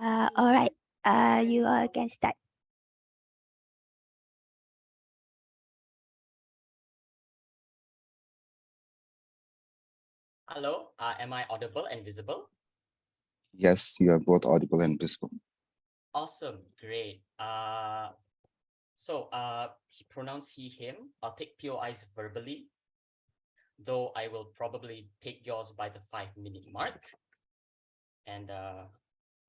All right. You can start. Hello, am I audible and visible? Yes, you are both audible and visible. Awesome, great. Pronounce he, him. I'll take POIs verbally, though I will probably take yours by the 5-minute mark. And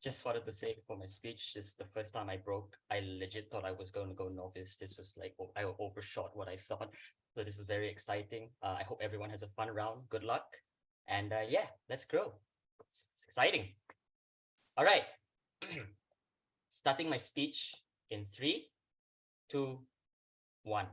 just wanted to say for my speech, this is the first time I broke. I legit thought I was going to go novice. This was like, I overshot what I thought. So this is very exciting. I hope everyone has a fun round. Good luck. And yeah, let's grow. It's exciting. All right. Starting my speech in 3, 2, 1.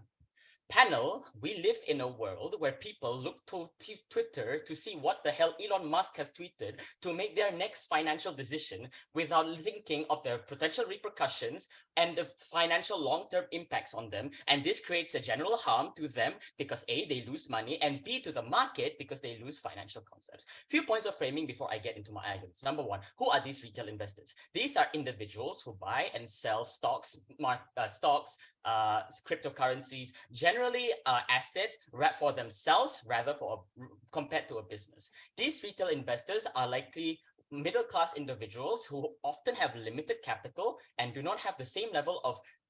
Panel, we live in a world where people look to Twitter to see what the hell Elon Musk has tweeted to make their next financial decision without thinking of the potential repercussions and the financial long-term impacts on them. And this creates a general harm to them because A, they lose money, and B, to the market because they lose financial concepts. Few points of framing before I get into my items. Number one, who are these retail investors? These are individuals who buy and sell stocks, cryptocurrencies, generally assets for themselves rather compared to a business. These retail investors are likely middle-class individuals who often have limited capital and do not have the same level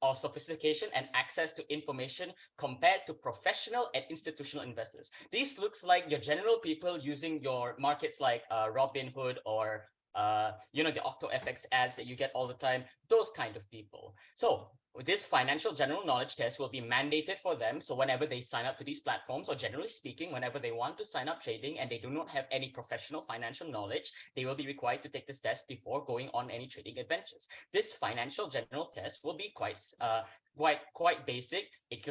of sophistication and access to information compared to professional and institutional investors. These looks like your general people using your markets like Robinhood or the OctoFX ads that you get all the time, those kind of people. So this financial general knowledge test will be mandated for them. So whenever they sign up to these platforms, or generally speaking, whenever they want to sign up trading and they do not have any professional financial knowledge, they will be required to take this test before going on any trading adventures. This financial general test will be quite basic. It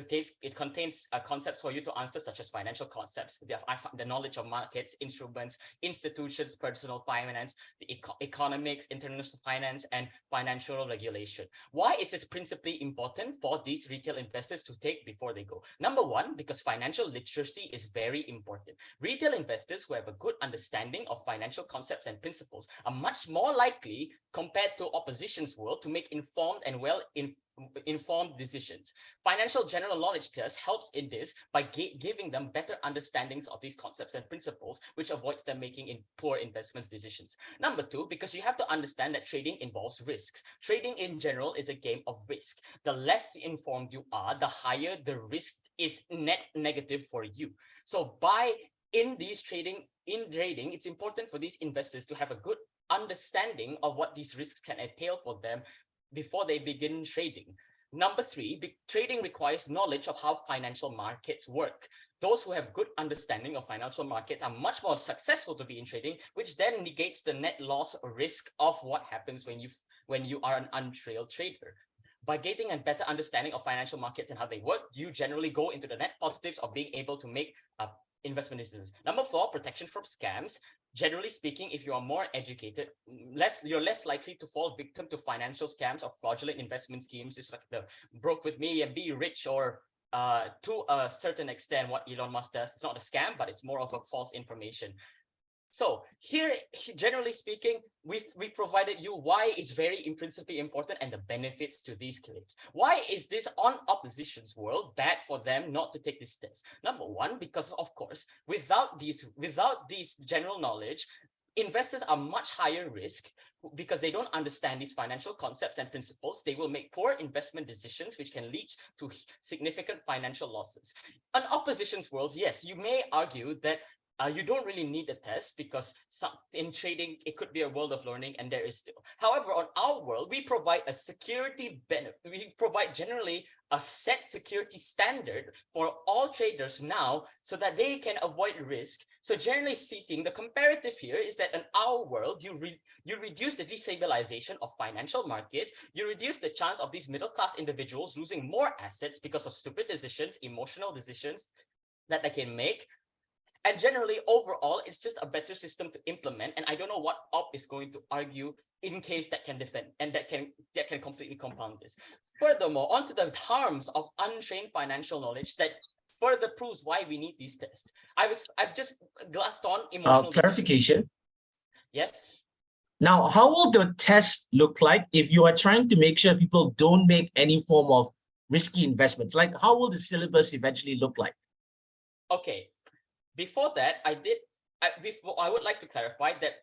contains concepts for you to answer, such as financial concepts, the knowledge of markets, instruments, institutions, personal finance, the economics, international finance, and financial regulation. Why is this principally important for these retail investors to take before they go? Number one, because financial literacy is very important. Retail investors who have a good understanding of financial concepts and principles are much more likely compared to opposition's world to make informed and informed decisions. Financial general knowledge test helps in this by giving them better understandings of these concepts and principles, which avoids them making poor investment decisions. Number two, because you have to understand that trading involves risks. Trading in general is a game of risk. The less informed you are, the higher the risk is net negative for you. So in trading, it's important for these investors to have a good understanding of what these risks can entail for them before they begin trading. Number three, trading requires knowledge of how financial markets work. Those who have good understanding of financial markets are much more successful to be in trading, which then negates the net loss risk of what happens when you are an untrailed trader. By getting a better understanding of financial markets and how they work, you generally go into the net positives of being able to make investment decisions. Number four, protection from scams. Generally speaking, if you are more educated, you're less likely to fall victim to financial scams or fraudulent investment schemes. It's like the broke with me and be rich, or to a certain extent, what Elon Musk does. It's not a scam, but it's more of a false information. So here, generally speaking, we provided you why it's very principally important and the benefits to these claims. Why is this on opposition's world bad for them not to take this test? Number one, because of course, without these general knowledge, investors are much higher risk because they don't understand these financial concepts and principles. They will make poor investment decisions, which can lead to significant financial losses. On opposition's worlds, yes, you may argue that you don't really need a test because in trading, it could be a world of learning, and there is still. However, on our world, we provide a security benefit. We provide generally a set security standard for all traders now so that they can avoid risk. So generally speaking, the comparative here is that in our world, you reduce the destabilization of financial markets, you reduce the chance of these middle-class individuals losing more assets because of stupid decisions, emotional decisions that they can make. And generally, overall, it's just a better system to implement. And I don't know what op is going to argue in case that can defend and that can completely compound this. Furthermore, onto the harms of untrained financial knowledge that further proves why we need these tests. I've just glassed on emotional Clarification. Yes. Now, how will the test look like if you are trying to make sure people don't make any form of risky investments? Like, how will the syllabus eventually look like? Okay, before that, I would like to clarify that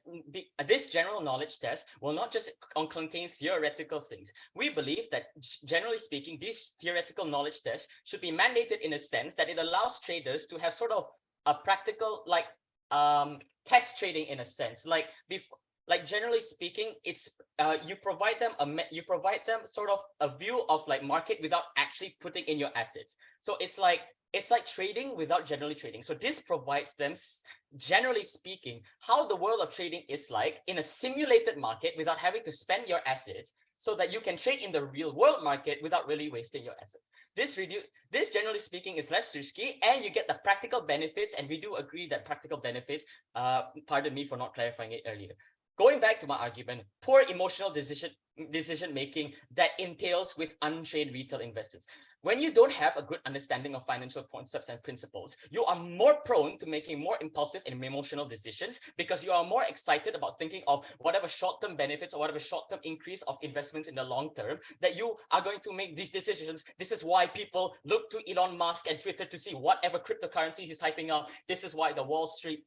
this general knowledge test will not just contain theoretical things. We believe that, generally speaking, these theoretical knowledge tests should be mandated in a sense that it allows traders to have sort of a practical, like, test trading in a sense. Like, generally speaking, it's you provide them sort of a view of like market without actually putting in your assets. So it's like trading without generally trading. So this provides them, generally speaking, how the world of trading is like in a simulated market without having to spend your assets, so that you can trade in the real world market without really wasting your assets. This generally speaking is less risky, and you get the practical benefits. And we do agree that practical benefits, pardon me for not clarifying it earlier. Going back to my argument, poor emotional decision making that entails with untrained retail investors. When you don't have a good understanding of financial concepts and principles, you are more prone to making more impulsive and emotional decisions, because you are more excited about thinking of whatever short-term benefits or whatever short-term increase of investments in the long term that you are going to make these decisions. This is why people look to Elon Musk and Twitter to see whatever cryptocurrency he's hyping up. This is why the Wall Street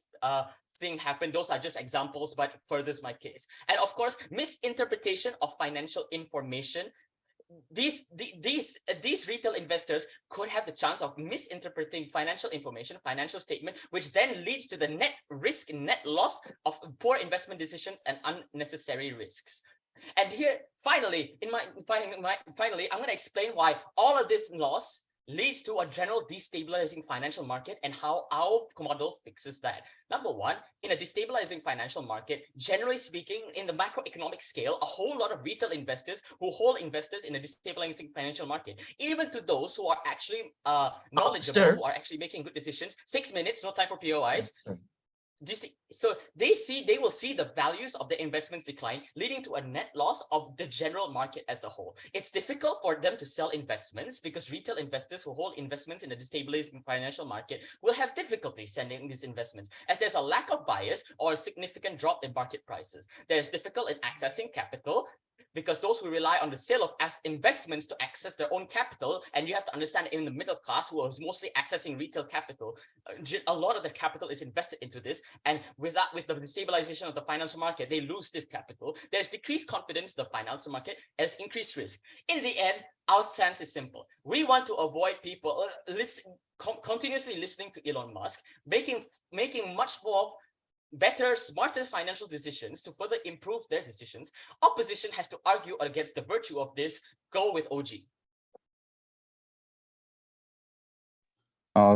thing happened. Those are just examples, but furthers my case. And of course, misinterpretation of financial information. These retail investors could have the chance of misinterpreting financial information, financial statement, which then leads to the net risk, net loss of poor investment decisions and unnecessary risks. And here, finally, finally, I'm going to explain why all of this loss leads to a general destabilizing financial market and how our model fixes that. Number one, in a destabilizing financial market, generally speaking, in the macroeconomic scale, a whole lot of retail investors who hold investors in a destabilizing financial market, even to those who are actually knowledgeable, who are actually making good decisions. 6 minutes, no time for POIs. So they will see the values of the investments decline, leading to a net loss of the general market as a whole. It's difficult for them to sell investments because retail investors who hold investments in a destabilizing financial market will have difficulty selling these investments, as there's a lack of buyers or a significant drop in market prices. There's difficulty in accessing capital, because those who rely on the sale of investments to access their own capital, and you have to understand, in the middle class who are mostly accessing retail capital, a lot of their capital is invested into this, and with the destabilization of the financial market, they lose this capital. There's decreased confidence in the financial market, as increased risk. In the end, our stance is simple. We want to avoid people continuously listening to Elon Musk, making much more better, smarter financial decisions to further improve their decisions. Opposition has to argue against the virtue of this. Go with OG.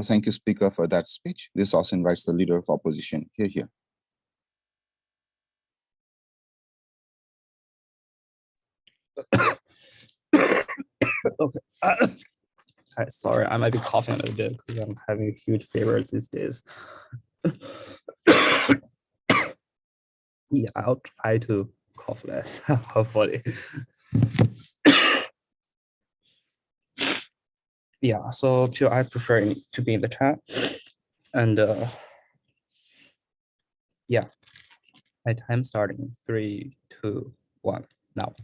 Thank you, Speaker, for that speech. This also invites the Leader of Opposition. Here. Okay. Sorry, I might be coughing a little bit because I'm having huge fevers these days. Yeah, I'll try to cough less, hopefully. Yeah, so I prefer to be in the chat. And yeah, my time starting 3, 2, 1. Now,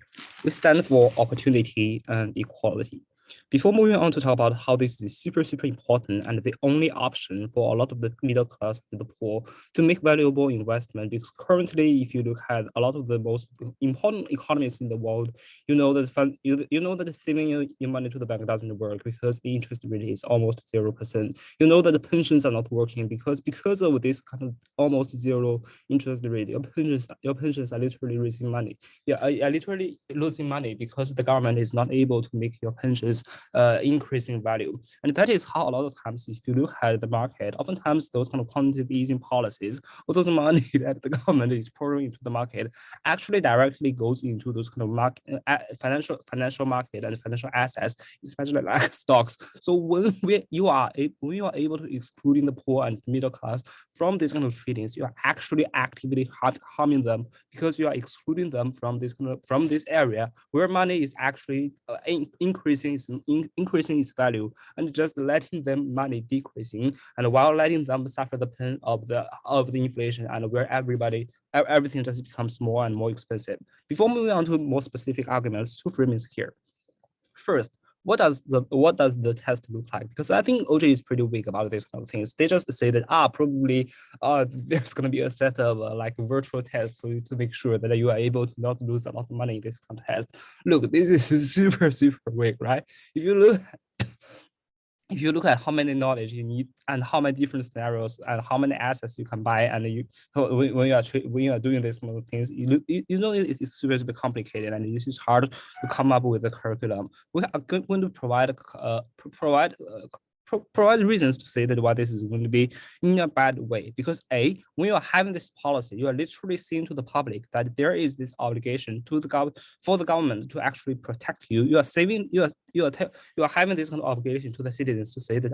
we stand for opportunity and equality. Before moving on to talk about how this is super important and the only option for a lot of the middle class and the poor to make valuable investment, because currently, if you look at a lot of the most important economies in the world, you know that saving your money to the bank doesn't work because the interest rate is almost 0%. You know that the pensions are not working because of this kind of almost zero interest rate. Your pensions are literally losing money. Yeah, are literally losing money because the government is not able to make your pensions increase in value. And that is how a lot of times, if you look at the market, oftentimes those kind of quantitative easing policies, or those money that the government is pouring into the market, actually directly goes into those kind of financial market and financial assets, especially like stocks. So when you are able to excluding the poor and middle class from this kind of tradings, you are actually actively harming them, because you are excluding them from this area where money is actually increasing its increasing its value and just letting them money decreasing, and while letting them suffer the pain of the inflation, and where everything just becomes more and more expensive. Before moving on to more specific arguments, two framings here. First, what does the test look like? Because I think OJ is pretty weak about these kind of things. They just say that probably there's gonna be a set of like a virtual test for you to make sure that you are able to not lose a lot of money in this contest. Look, this is super weak, right? If you look at how many knowledge you need and how many different scenarios and how many assets you can buy, and when you are doing these kind of things, you know it's super complicated, and it is hard to come up with a curriculum. We are going to provide reasons to say that why this is going to be in a bad way. Because when you are having this policy, you are literally saying to the public that there is this obligation to for the government to actually protect you. You are having this kind of obligation to the citizens to say that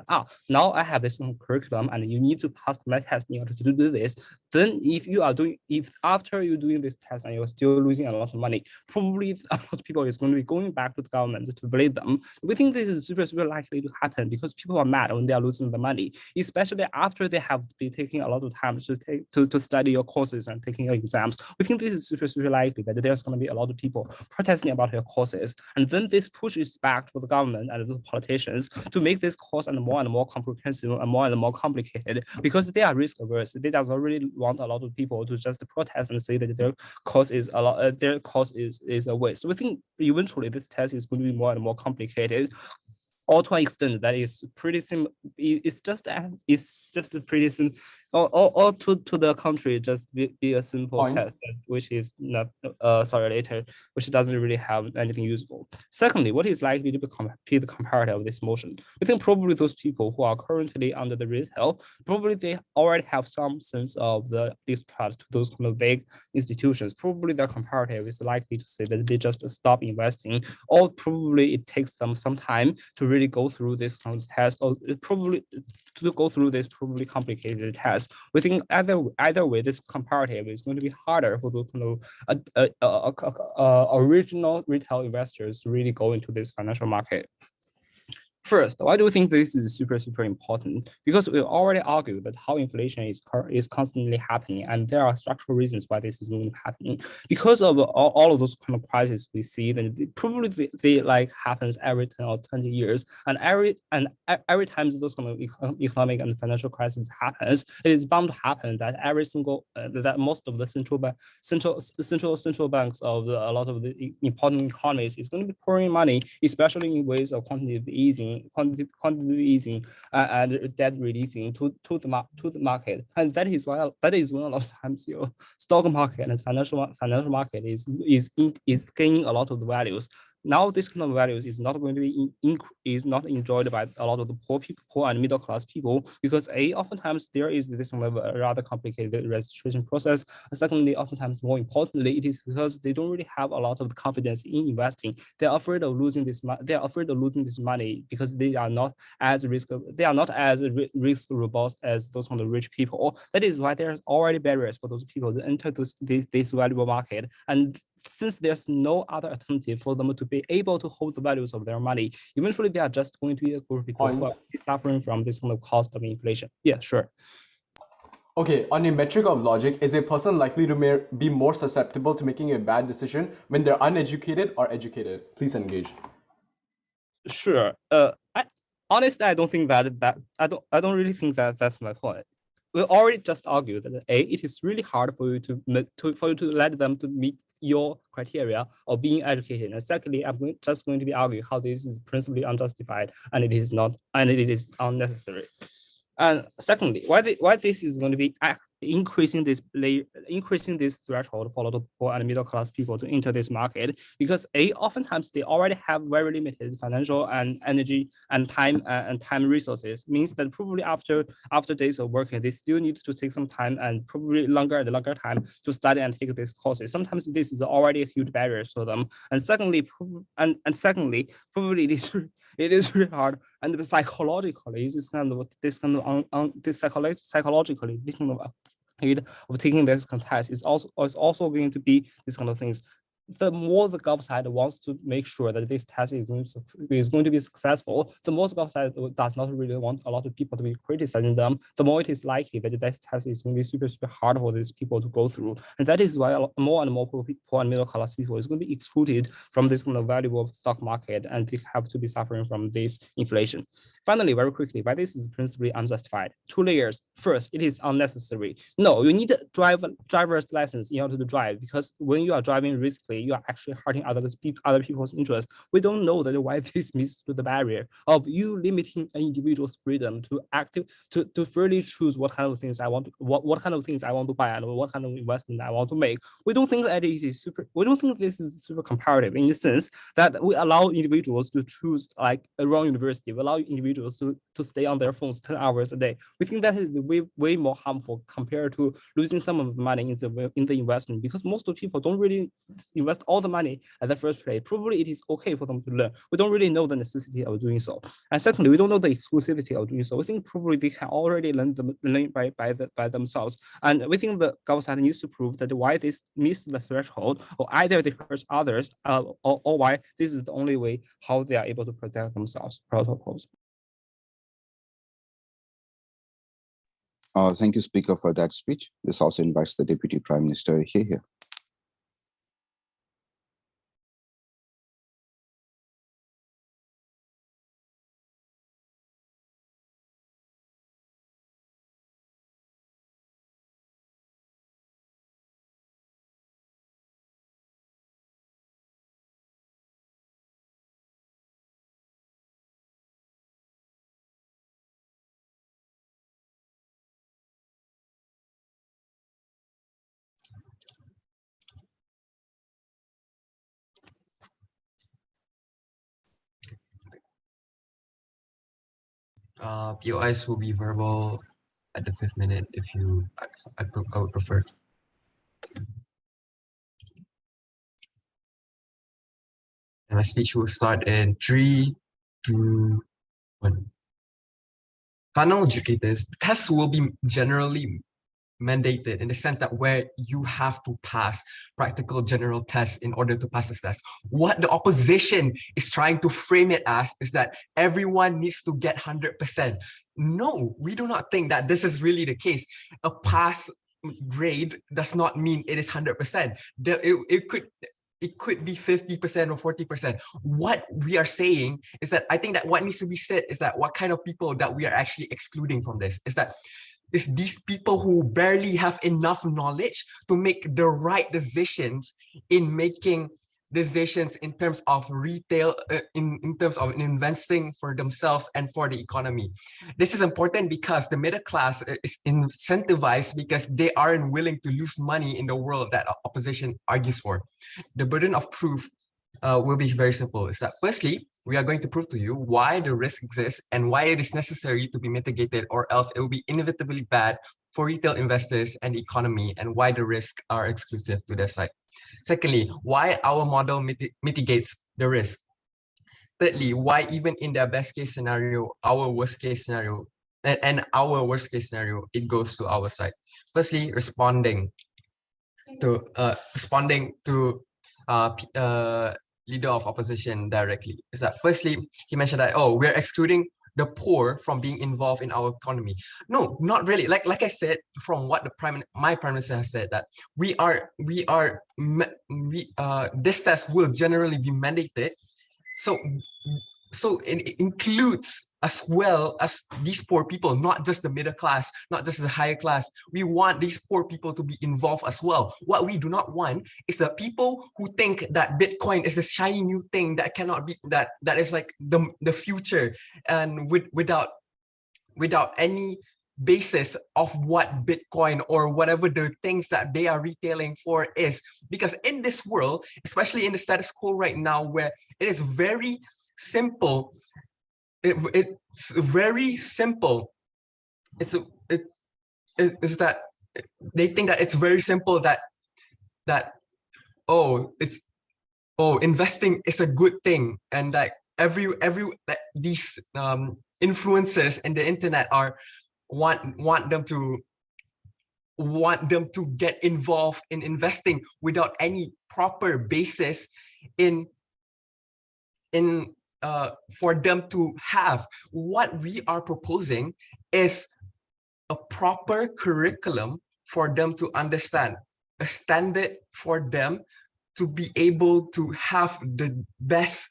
now I have this curriculum and you need to pass my test in order to do this. Then if after you're doing this test and you're still losing a lot of money, probably a lot of people is going to be going back to the government to blame them. We think this is super likely to happen because people are mad when they are losing the money, especially after they have been taking a lot of time to study your courses and taking your exams. We think this is super likely that there's going to be a lot of people protesting about your courses, and then this pushes back to the government and the politicians to make this course and more comprehensive and more complicated, because they are risk averse. They doesn't really want a lot of people to just protest and say that their course is a waste. So we think eventually this test is going to be more and more complicated, or to an extent that is pretty sim. It's just pretty sim. Or to the country just be a simple test, which is not which doesn't really have anything useful. Secondly, what is likely to be the comparative of this motion? We think probably those people who are currently under the retail, probably they already have some sense of the distrust to those kind of big institutions. Probably their comparative is likely to say that they just stop investing, or probably it takes them some time to really go through this kind of test, or probably to go through this probably complicated test. We think either way, this comparative is going to be harder for those kind of original retail investors to really go into this financial market. First, why do we think this is super important? Because we already argued that how inflation is constantly happening, and there are structural reasons why this is going to happen. Because of all of those kind of crises we see, then probably they like happens every 10 or 20 years, and every time those kind of economic and financial crisis happens, it is bound to happen that every single that most of the central banks of a lot of the important economies is going to be pouring money, especially in ways of quantitative easing and debt releasing to the market, and that is when a lot of times your stock market and financial market is gaining a lot of the values. Now this kind of values is not going to be is not enjoyed by a lot of the poor and middle class people, because oftentimes there is this kind of a rather complicated registration process. And secondly, oftentimes more importantly, it is because they don't really have a lot of confidence in investing. They are afraid of losing this. They are afraid of losing this money because they are not as risk robust as those kind of rich people. That is why there are already barriers for those people to enter this valuable market. And since there's no other alternative for them to be able to hold the values of their money, eventually they are just going to be a group of people who are suffering from this kind of cost of inflation. Yeah, sure. Okay, on a metric of logic, is a person likely to be more susceptible to making a bad decision when they're uneducated or educated? Please engage. Sure. Honestly, I don't think I don't really think that's my point. We already just argued that it is really hard for you to let them to meet your criteria of being educated. And secondly, I'm just going to be arguing how this is principally unjustified and it is unnecessary. And secondly, why this is going to be increasing this threshold for a lot of poor and middle class people to enter this market, because oftentimes they already have very limited financial and energy and time resources. Means that probably after days of working, they still need to take some time, and probably longer time to study and take these courses. Sometimes this is already a huge barrier for them. And secondly, probably it is really hard, and psychologically, psychologically, this kind of taking this contest is also going to be these kind of things. the more the gov side wants to make sure that this test is going to be successful, the more the gov side does not really want a lot of people to be criticizing them, the more it is likely that this test is going to be super, super hard for these people to go through. And that is why more and more poor and middle class people is going to be excluded from this kind of valuable stock market, and they have to be suffering from this inflation. Finally, very quickly, why this is principally unjustified. 2 layers. First, it is unnecessary. No, you need a driver's license in order to drive, because when you are driving riskily, you are actually hurting other people's interests. We don't know that why this means to the barrier of you limiting an individual's freedom to freely choose what kind of things I want, what kind of things I want to buy and what kind of investment I want to make. We don't think that it is super. We don't think this is super comparative in the sense that we allow individuals to choose like around university. We allow individuals to stay on their phones 10 hours a day. We think that is way more harmful compared to losing some of the money in the investment, because most of the people don't really invest all the money at the first place. Probably it is okay for them to learn. We don't really know the necessity of doing so. And secondly, we don't know the exclusivity of doing so. We think probably they can already learn by themselves. And we think the government needs to prove that why this missed the threshold, or either they hurt others, or why this is the only way how they are able to protect themselves. Protocols. Thank you, Speaker, for that speech. This also invites the Deputy Prime Minister here. POIs will be verbal at the 5th minute if you, I would prefer. And my speech will start in 3, 2, 1. Final educators, tests will be generally mandated in the sense that where you have to pass practical general tests in order to pass this test. What the opposition is trying to frame it as is that everyone needs to get 100%. No, we do not think that this is really the case. A pass grade does not mean it is 100%. It could be 50% or 40%. What we are saying is that I think that what needs to be said is that what kind of people that we are actually excluding from this is that it's these people who barely have enough knowledge to make the right decisions in making decisions in terms of retail, in terms of investing for themselves and for the economy. This is important because the middle class is incentivized because they aren't willing to lose money in the world that opposition argues for. The burden of proof will be very simple. Is that firstly, we are going to prove to you why the risk exists and why it is necessary to be mitigated, or else it will be inevitably bad for retail investors and the economy, and why the risks are exclusive to their side. Secondly, why our model mitigates the risk. Thirdly, why even in their best case scenario, our worst case scenario, and our worst case scenario, it goes to our side. Firstly, responding to leader of opposition directly is that firstly he mentioned that, oh, we're excluding the poor from being involved in our economy. No, not really. Like I said, from what my prime minister has said, that this test will generally be mandated. So it includes as well as these poor people, not just the middle class, not just the higher class. We want these poor people to be involved as well. What we do not want is the people who think that Bitcoin is this shiny new thing that cannot be, that is like the future, and without any basis of what Bitcoin or whatever the things that they are retailing for is. Because in this world, especially in the status quo right now, where it is very simple, it's very simple. It's that they think that it's very simple that investing is a good thing, and that these influencers in the internet want them to want them to get involved in investing without any proper basis in for them to have. What we are proposing is a proper curriculum for them to understand, a standard for them to be able to have the best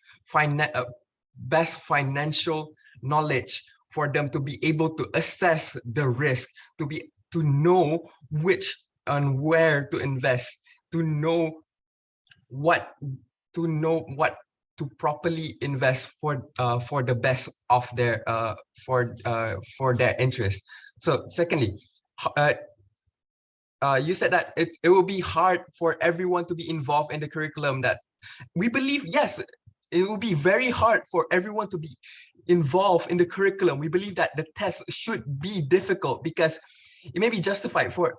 financial knowledge, for them to be able to assess the risk, to know which and where to invest, to know what to properly invest for the best of their for their interest. So secondly, you said that it will be hard for everyone to be involved in the curriculum. That we believe, yes, it will be very hard for everyone to be involved in the curriculum. We believe that the test should be difficult because it may be justified for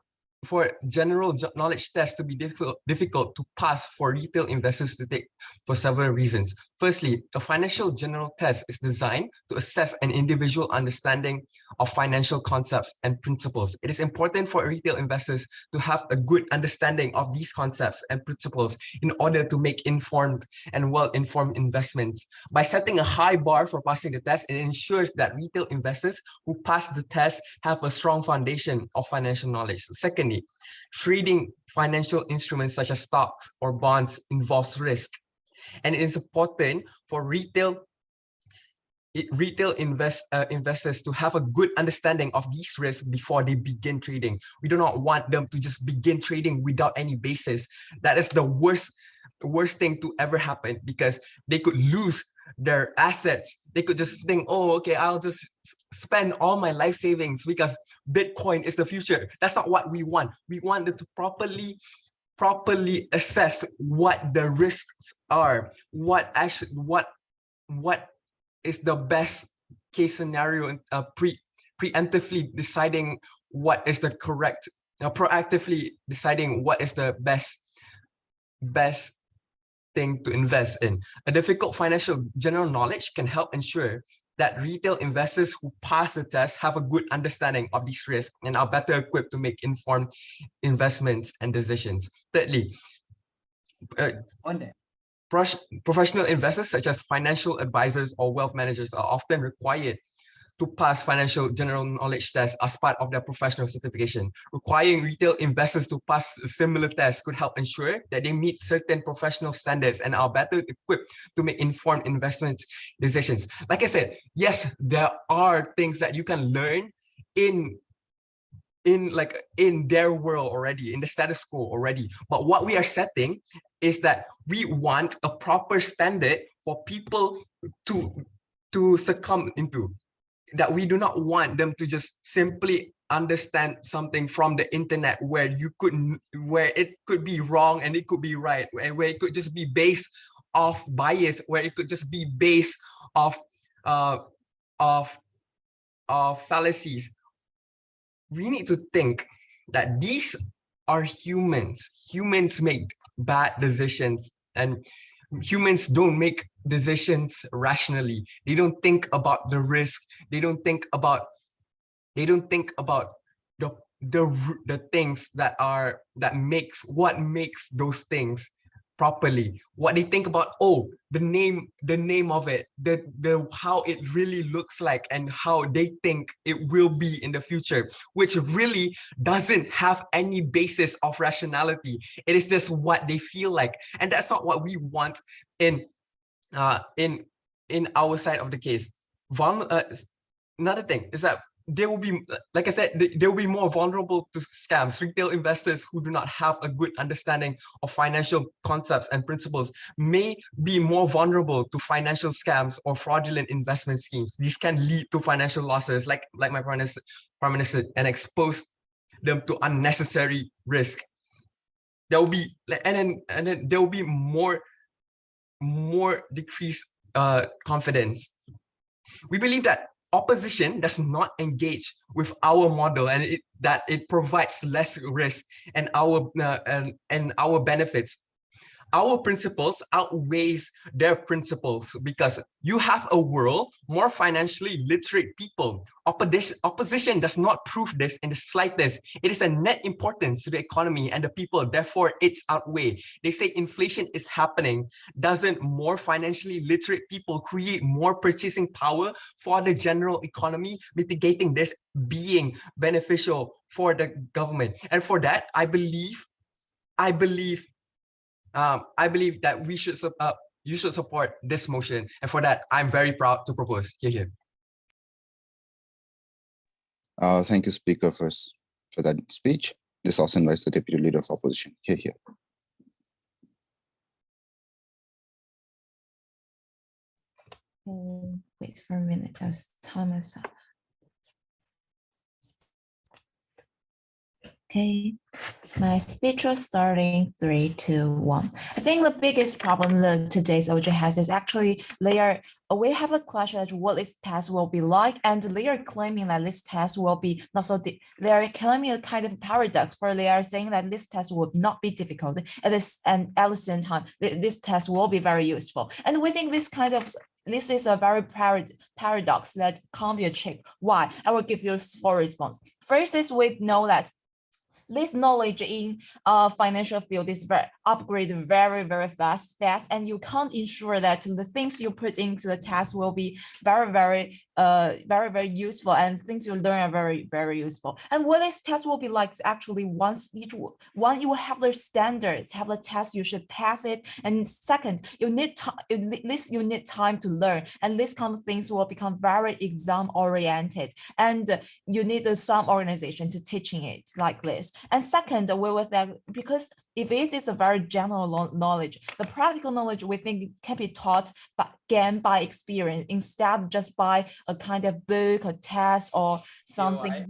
general knowledge tests to be difficult to pass for retail investors to take for several reasons. Firstly, a financial general test is designed to assess an individual understanding of financial concepts and principles. It is important for retail investors to have a good understanding of these concepts and principles in order to make informed and well-informed investments. By setting a high bar for passing the test, it ensures that retail investors who pass the test have a strong foundation of financial knowledge. Secondly, trading financial instruments such as stocks or bonds involves risk, and it is important for retail investors to have a good understanding of these risks before they begin trading. We do not want them to just begin trading without any basis. That is the worst thing to ever happen, because they could lose their assets. They could just think, oh, okay, I'll just spend all my life savings because Bitcoin is the future. That's not what we want. We want them to properly assess what the risks are, what is the best case scenario, preemptively deciding what is the correct, proactively deciding what is the best thing to invest in. A difficult financial general knowledge can help ensure that retail investors who pass the test have a good understanding of these risks and are better equipped to make informed investments and decisions. Thirdly, professional investors such as financial advisors or wealth managers are often required to pass financial general knowledge tests as part of their professional certification. Requiring retail investors to pass similar tests could help ensure that they meet certain professional standards and are better equipped to make informed investment decisions. Like I said, yes, there are things that you can learn in their world already, in the status quo already. But what we are setting is that we want a proper standard for people to succumb into. That we do not want them to just simply understand something from the internet where it could be wrong and it could be right, where it could just be based off bias, where it could just be based off fallacies. We need to think that these are humans. Humans make bad decisions, and humans don't make decisions rationally. They don't think about the risk. They don't think about the things that makes those things properly. What they think about, oh, the name of it, the how it really looks like, and how they think it will be in the future, which really doesn't have any basis of rationality. It is just what they feel like, and that's not what we want in our side of the case. Another thing is that they will be, like I said, they will be more vulnerable to scams. Retail investors who do not have a good understanding of financial concepts and principles may be more vulnerable to financial scams or fraudulent investment schemes. These can lead to financial losses, like my Prime Minister, and expose them to unnecessary risk. There will be, and then there will be more decreased confidence. We believe that opposition does not engage with our model, and it provides less risk and our benefits. our principles outweighs their principles, because you have a world more financially literate people. Opposition does not prove this in the slightest. It is a net importance to the economy and the people, therefore it's outweigh. They say inflation is happening. Doesn't more financially literate people create more purchasing power for the general economy, mitigating this being beneficial for the government? And for that, I believe that you should support this motion. And for that, I'm very proud to propose. Here. Thank you, Speaker, first for that speech. This also invites the Deputy Leader of Opposition. Here. Wait for a minute. I was time myself. Okay, my speech was starting 3, 2, 1. I think the biggest problem that today's OJ has is actually we have a question that what this test will be like, and they are claiming that this test will be not so. They are claiming a kind of paradox, for they are saying that this test will not be difficult, and at the same time, this test will be very useful. And we think this is a very paradox that can't be achieved. Why? I will give you 4 responses. First is we know that this knowledge in financial field is upgraded very fast, and you can't ensure that the things you put into the test will be very useful, and things you learn are very useful. And what this test will be like is actually once you have the standards, have the test, you should pass it. And second, you need time to learn, and this kind of things will become very exam oriented, and you need some organization to teaching it like this. And second, because if it is a very general knowledge, the practical knowledge we think can be taught again by experience, instead of just by a kind of book or test or something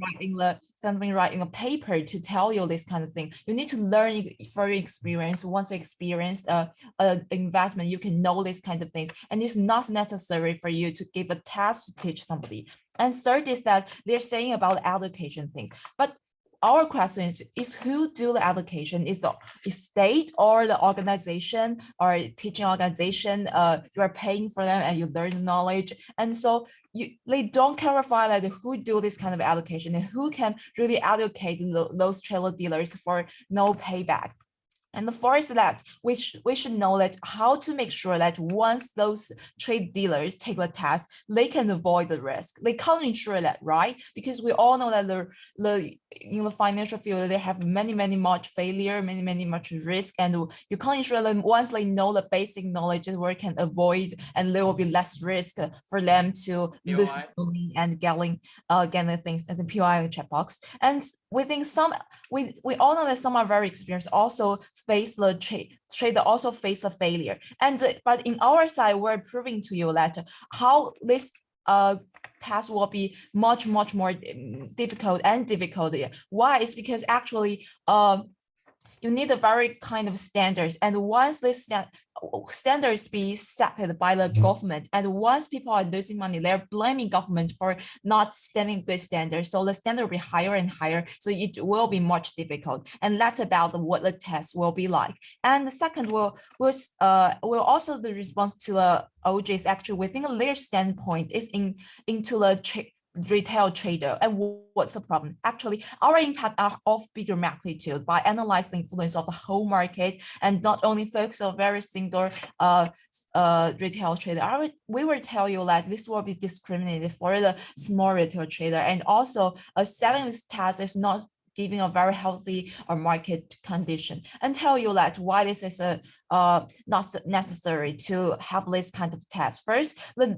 writing a paper to tell you this kind of thing. You need to learn for your experience. Once you experienced investment, you can know this kind of things, and it's not necessary for you to give a test to teach somebody. And third is that they're saying about allocation things, but our question is who do the allocation? Is the state or the organization or teaching organization? You are paying for them and you learn the knowledge. And so they don't clarify that who do this kind of allocation and who can really allocate those trailer dealers for no payback. And the fourth is that we should know that how to make sure that once those trade dealers take the test, they can avoid the risk. They can't ensure that, right? Because we all know that in the financial field, they have much failure, much risk, and you can't ensure that once they know the basic knowledge that we can avoid, and there will be less risk for them to lose money and getting the things at the POI and chat box. And we think we all know that some are very experienced, also face the trader also face the failure. And but in our side, we're proving to you that how this task will be much more difficult. Why? It's because actually you need a very kind of standards, and once this standards be set by the government, and once people are losing money, they're blaming government for not setting good standards, so the standard will be higher and higher, so it will be much difficult. And that's about what the test will be like. And the second will also the response to the OJ's actually within their standpoint is into the retail trader. And what's the problem? Actually, our impact are of bigger magnitude by analyzing the influence of the whole market and not only focus on very single retail trader. We will tell you that this will be discriminated for the small retail trader, and also selling this task is not giving a very healthy market condition, and tell you that why this is not necessary to have this kind of test. First, we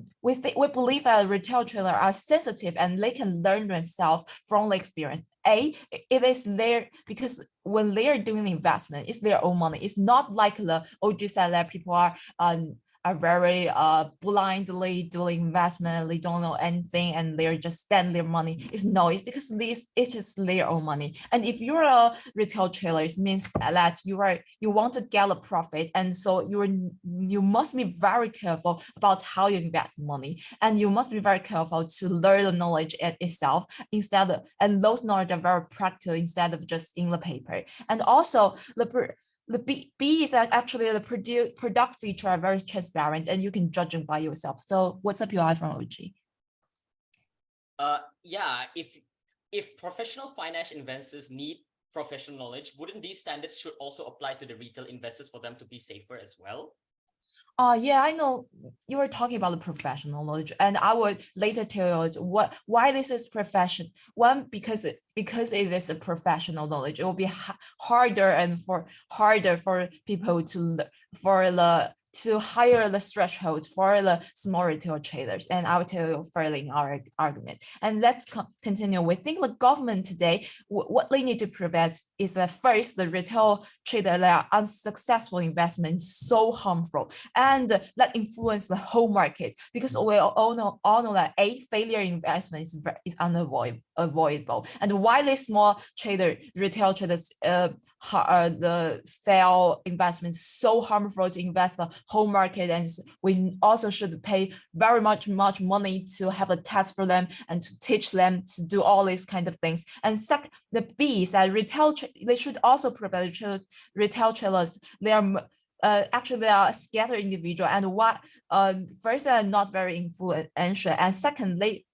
believe that retail traders are sensitive and they can learn themselves from the experience. It is there because when they are doing the investment, it's their own money. It's not like the OG said that people are very blindly doing investment, they don't know anything and they're just spend their money. It's because it is their own money. And if you're a retail trader, it means that you want to get a profit, and so you must be very careful about how you invest money, and you must be very careful to learn the knowledge itself and those knowledge are very practical instead of just in the paper. And also the B is that actually the product feature are very transparent and you can judge them by yourself. So what's the POI from OG? Yeah, if professional finance investors need professional knowledge, wouldn't these standards should also apply to the retail investors for them to be safer as well? Yeah, I know you were talking about the professional knowledge, and I would later tell you why this is profession. One, because it is a professional knowledge, it will be harder for people to higher the threshold for the small retail traders. And I will tell you further in our argument. And let's continue. We think the government today, what they need to prevent is that first, the retail trader, their unsuccessful investment is so harmful and that influence the whole market, because we all know that a failure investment is unavoidable. And why these small retail traders the fail investment is so harmful to invest the whole market, and we also should pay very much money to have a test for them and to teach them to do all these kind of things. And second, the B is that they should also provide retail traders. They are actually they are scattered individual, and first they are not very influential, and second they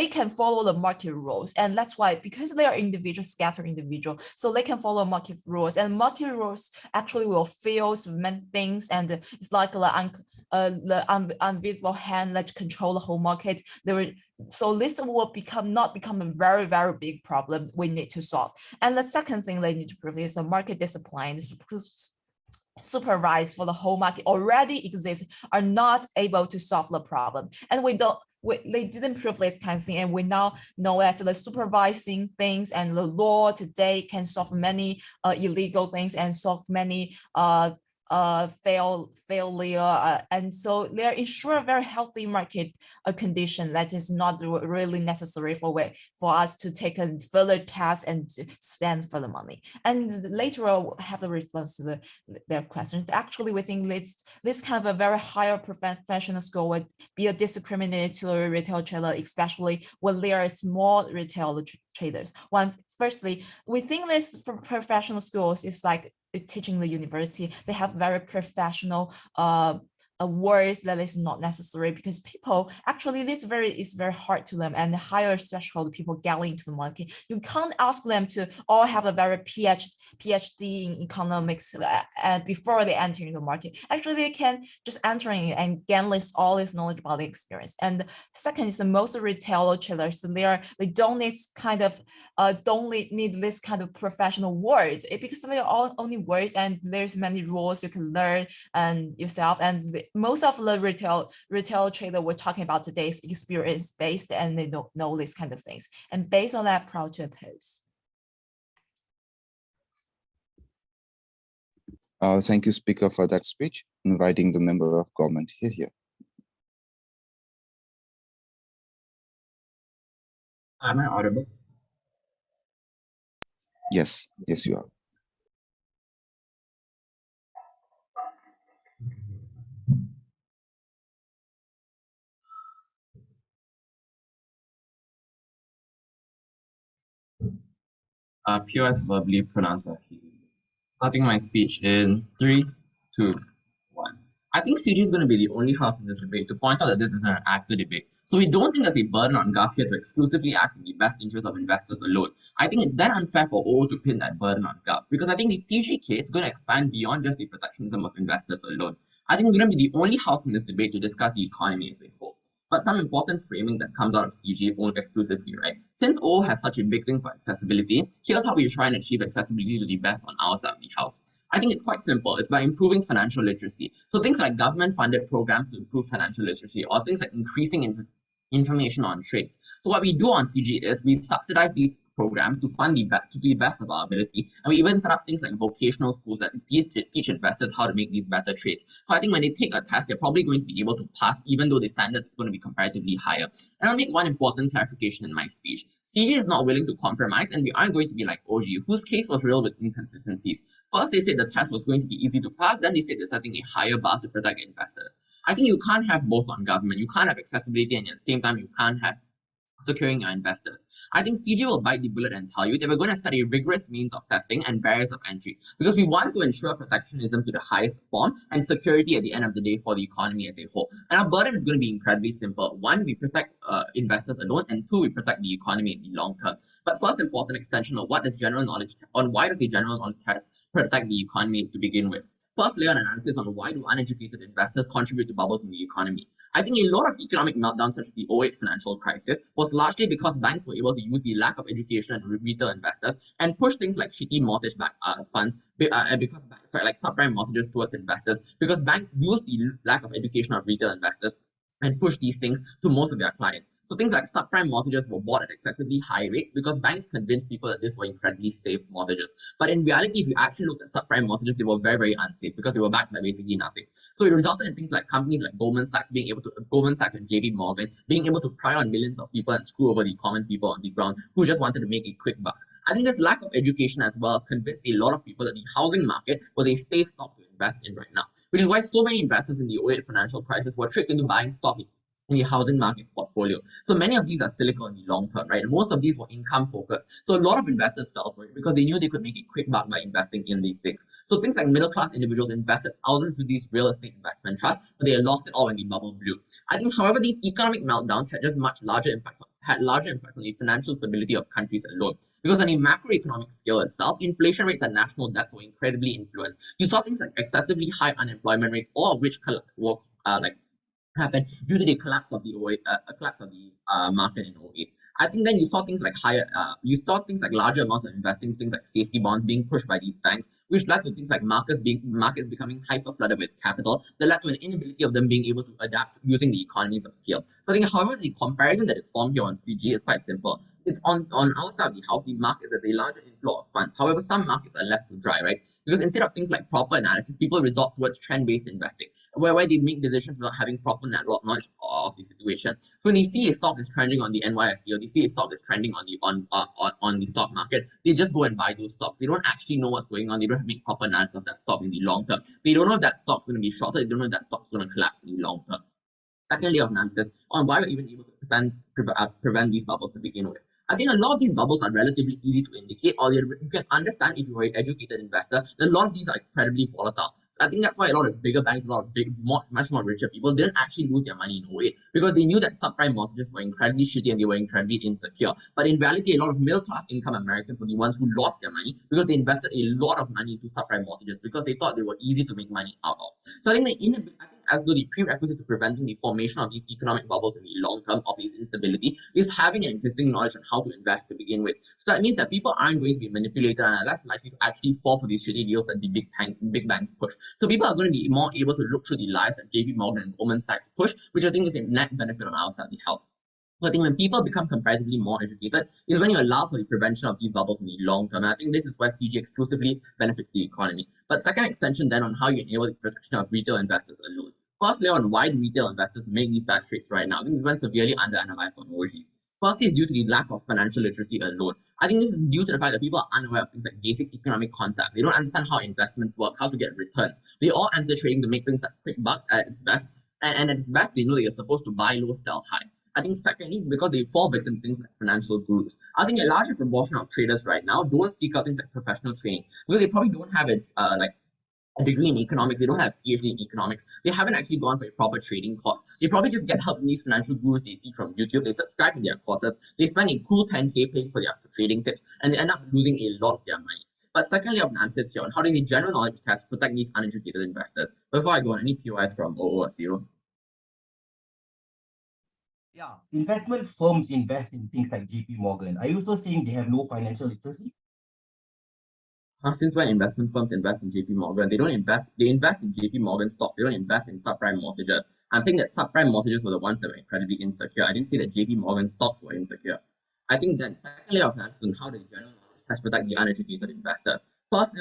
can follow the market rules, and that's why, because they are scattered individual, so they can follow market rules, and market rules actually will fail many things, and it's like the invisible hand that control the whole market. So this will not become a very, very big problem we need to solve. And the second thing they need to prove is the market discipline. Supervised for the whole market already exists are not able to solve the problem, and they didn't prove this kind of thing, and we now know that the supervising things and the law today can solve many illegal things and solve many failure, and so they ensure a very healthy market condition that is not really necessary for us to take a further test and spend further money. And later I'll have the response to their questions. Actually, we think this kind of a very higher professional score would be a discriminator to a retail trader, especially when there are small retail traders. Firstly, we think this for professional schools is like teaching the university. They have very professional words that is not necessary, because people actually is very hard to them, and the higher threshold people getting into the market, you can't ask them to all have a very PhD in economics before they enter into the market. Actually, they can just enter in and gain all this knowledge about the experience. And second is the most retail traders, they don't need need this kind of professional words, because they are all only words, and there's many rules you can learn and yourself. And most of the retail trader we're talking about today is experience based, and they don't know these kind of things. And based on that, proud to oppose. Thank you, Speaker, for that speech. Inviting the member of government here. Am I audible? Yes, you are. POS verbally pronounce starting my speech in 3, 2, 1. I think CG is going to be the only house in this debate to point out that this is an active debate. So we don't think there's a burden on GAF here to exclusively act in the best interest of investors alone. I think it's then unfair for OO to pin that burden on GAF, because I think the CG case is going to expand beyond just the protectionism of investors alone. I think we're going to be the only house in this debate to discuss the economy as a whole. But some important framing that comes out of CG won't exclusively, right? Since O has such a big thing for accessibility, here's how we try and achieve accessibility to the best on our side of the house. I think it's quite simple. It's by improving financial literacy. So things like government-funded programs to improve financial literacy, or things like increasing information on trades. So what we do on CG is we subsidize these programs to fund to the best of our ability, and we even set up things like vocational schools that teach investors how to make these better trades. So I think when they take a test, they're probably going to be able to pass, even though the standards is going to be comparatively higher. And I'll make one important clarification in my speech. CG is not willing to compromise, and we aren't going to be like OG, whose case was riddled with inconsistencies. First, they said the test was going to be easy to pass, then they said they're setting a higher bar to protect investors. I think you can't have both on government. You can't have accessibility, and at the same time, you can't have securing your investors. I think CG will bite the bullet and tell you that we're going to study rigorous means of testing and barriers of entry because we want to ensure protectionism to the highest form and security at the end of the day for the economy as a whole. And our burden is going to be incredibly simple. One, we protect investors alone, and two, we protect the economy in the long term. But first important extension of what does general knowledge on why does the general knowledge test protect the economy to begin with? First, lay an analysis on why do uneducated investors contribute to bubbles in the economy. I think a lot of economic meltdowns such as the 08 financial crisis was largely because banks were able to use the lack of education and retail investors and push things like shitty mortgage-backed funds because like subprime mortgages towards investors because banks used the lack of education of retail investors and push these things to most of their clients. So things like subprime mortgages were bought at excessively high rates because banks convinced people that this were incredibly safe mortgages. But in reality, if you actually looked at subprime mortgages, they were very, very unsafe because they were backed by basically nothing. So it resulted in things like companies like Goldman Sachs and JP Morgan being able to prey on millions of people and screw over the common people on the ground who just wanted to make a quick buck. I think this lack of education as well has convinced a lot of people that the housing market was a safe stock to invest in right now, which is why so many investors in the 08 financial crisis were tricked into buying stock in the housing market portfolio. So many of these are cyclical in the long term, right? And most of these were income focused. So a lot of investors fell for it because they knew they could make a quick buck by investing in these things. So things like middle class individuals invested thousands with these real estate investment trusts, but they lost it all when the bubble blew. I think, however, these economic meltdowns had just larger impacts on the financial stability of countries alone. Because on a macroeconomic scale itself, inflation rates and national debts were incredibly influenced. You saw things like excessively high unemployment rates, all of which happened due to the collapse of the market in 08. I think then you saw things like larger amounts of investing, things like safety bonds being pushed by these banks, which led to things like markets becoming hyper flooded with capital that led to an inability of them being able to adapt using the economies of scale. So I think, however, the comparison that is formed here on CG is quite simple. It's on our side of the house, the market, there's a larger inflow of funds. However, some markets are left to dry, right? Because instead of things like proper analysis, people resort towards trend-based investing, where they make decisions without having proper knowledge of the situation. So when they see a stock is trending on the NYSE or they see a stock is trending on the stock market, they just go and buy those stocks. They don't actually know what's going on. They don't make proper analysis of that stock in the long term. They don't know if that stock's going to be shorter. They don't know if that stock's going to collapse in the long term. Second layer of analysis on why we're even able to prevent these bubbles to begin with. I think a lot of these bubbles are relatively easy to indicate, or you can understand if you're an educated investor. A lot of these are incredibly volatile. So I think that's why a lot of bigger banks, a lot of much more richer people didn't actually lose their money in a way because they knew that subprime mortgages were incredibly shitty and they were incredibly insecure. But in reality, a lot of middle-class income Americans were the ones who lost their money because they invested a lot of money into subprime mortgages because they thought they were easy to make money out of. So I think as though the prerequisite to preventing the formation of these economic bubbles in the long term of this instability is having an existing knowledge on how to invest to begin with. So that means that people aren't going to be manipulated and are less likely to actually fall for these shitty deals that the big banks push. So people are going to be more able to look through the lies that JP Morgan and Goldman Sachs push, which I think is a net benefit on our side of the house. I think when people become comparatively more educated is when you allow for the prevention of these bubbles in the long term. And I think this is where CG exclusively benefits the economy. But second extension then on how you enable the protection of retail investors alone. Firstly, on why do retail investors make these bad trades right now? I think this one's severely underanalyzed on OG. Firstly, is due to the lack of financial literacy alone. I think this is due to the fact that people are unaware of things like basic economic concepts. They don't understand how investments work, how to get returns. They all enter trading to make things like quick bucks at its best. And at its best, they know that you're supposed to buy low, sell high. I think secondly, it's because they fall victim to things like financial gurus. I think a larger proportion of traders right now don't seek out things like professional training because they probably don't have a degree in economics. They don't have a PhD in economics. They haven't actually gone for a proper trading course. They probably just get help from these financial gurus they see from YouTube. They subscribe to their courses. They spend a cool 10K paying for their trading tips, and they end up losing a lot of their money. But secondly, of analysis here on how does the general knowledge test protect these uneducated investors? Before I go on, any POIs from OO or Zero? Yeah, investment firms invest in things like JP Morgan. Are you also saying they have no financial literacy? Since when investment firms invest in JP Morgan, they invest in JP Morgan stocks. They don't invest in subprime mortgages. I'm saying that subprime mortgages were the ones that were incredibly insecure. I didn't say that JP Morgan stocks were insecure. I think then secondly of analysis on how the general knowledge test protect the uneducated investors. Firstly,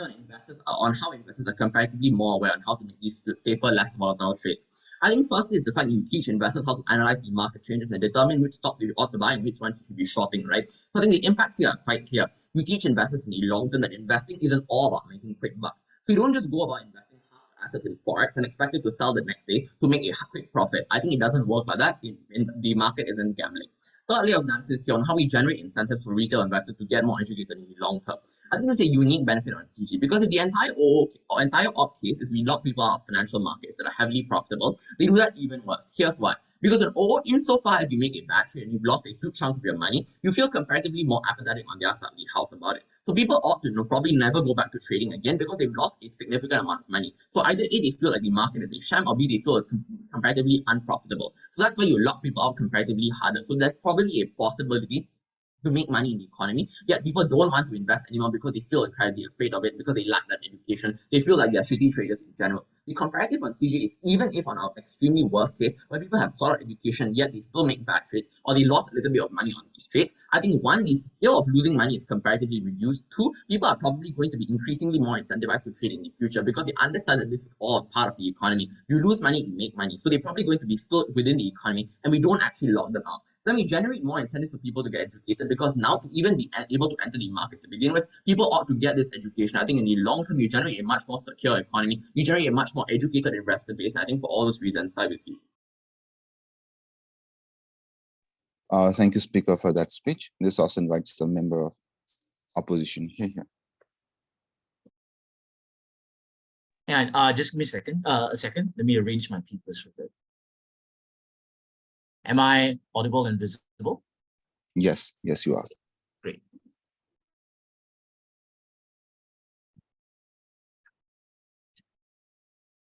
on how investors are comparatively more aware on how to make these safer, less volatile trades. I think firstly is the fact that you teach investors how to analyze the market changes and determine which stocks you ought to buy and which ones you should be shorting, right? So I think the impacts here are quite clear. You teach investors in the long term that investing isn't all about making quick bucks. So you don't just go about investing assets in Forex and expect it to sell the next day to make a quick profit. I think it doesn't work like that. The market isn't gambling. third layer of analysis here on how we generate incentives for retail investors to get more educated in the long term. I think there's a unique benefit on CG because if the entire op case is we lock people out of financial markets that are heavily profitable, they do that even worse. Here's why. Because insofar as you make a bad trade and you've lost a huge chunk of your money, you feel comparatively more apathetic on their side of the house about it. So people ought to probably never go back to trading again because they've lost a significant amount of money. So either A, they feel like the market is a sham, or B, they feel it's comparatively unprofitable. So that's why you lock people out comparatively harder. So there's probably a possibility to make money in the economy, yet people don't want to invest anymore because they feel incredibly afraid of it, because they lack that education. They feel like they're shitty traders in general. The comparative on CJ is even if on our extremely worst case, where people have solid education, yet they still make bad trades, or they lost a little bit of money on these trades, I think one, the skill of losing money is comparatively reduced. Two, people are probably going to be increasingly more incentivized to trade in the future because they understand that this is all part of the economy. You lose money, you make money. So they're probably going to be still within the economy, and we don't actually lock them out. So then we generate more incentives for people to get educated, because now to even be able to enter the market to begin with, people ought to get this education. I think in the long term, you generate a much more secure economy. You generate a much more educated investor base. I think for all those reasons, I would see. Thank you, Speaker, for that speech. This also invites the member of opposition here. And just give me a second. Let me arrange my papers for that. Am I audible and visible? Yes, you are. Great.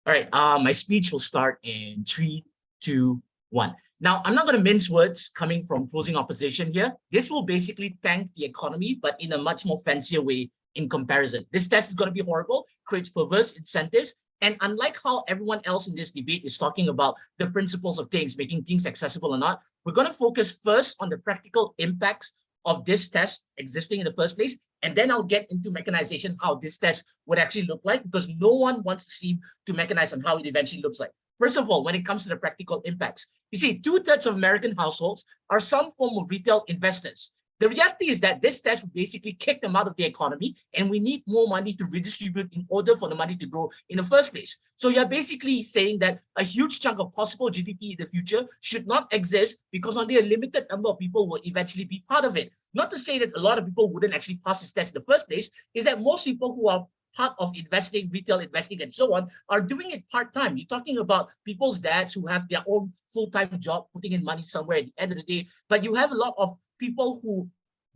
All right, my speech will start in 3, 2, 1. Now, I'm not going to mince words coming from opposing opposition here. This will basically tank the economy, but in a much more fancier way in comparison. This test is going to be horrible, creates perverse incentives, and unlike how everyone else in this debate is talking about the principles of things, making things accessible or not, we're going to focus first on the practical impacts of this test existing in the first place, and then I'll get into mechanization, how this test would actually look like, because no one wants to seem to mechanize on how it eventually looks like. First of all, when it comes to the practical impacts, you see, 2/3 of American households are some form of retail investors. The reality is that this test will basically kick them out of the economy, and we need more money to redistribute in order for the money to grow in the first place. So you're basically saying that a huge chunk of possible GDP in the future should not exist because only a limited number of people will eventually be part of it. Not to say that a lot of people wouldn't actually pass this test in the first place, is that most people who are part of investing, retail investing, and so on, are doing it part-time. You're talking about people's dads who have their own full-time job, putting in money somewhere at the end of the day, but you have a lot of people who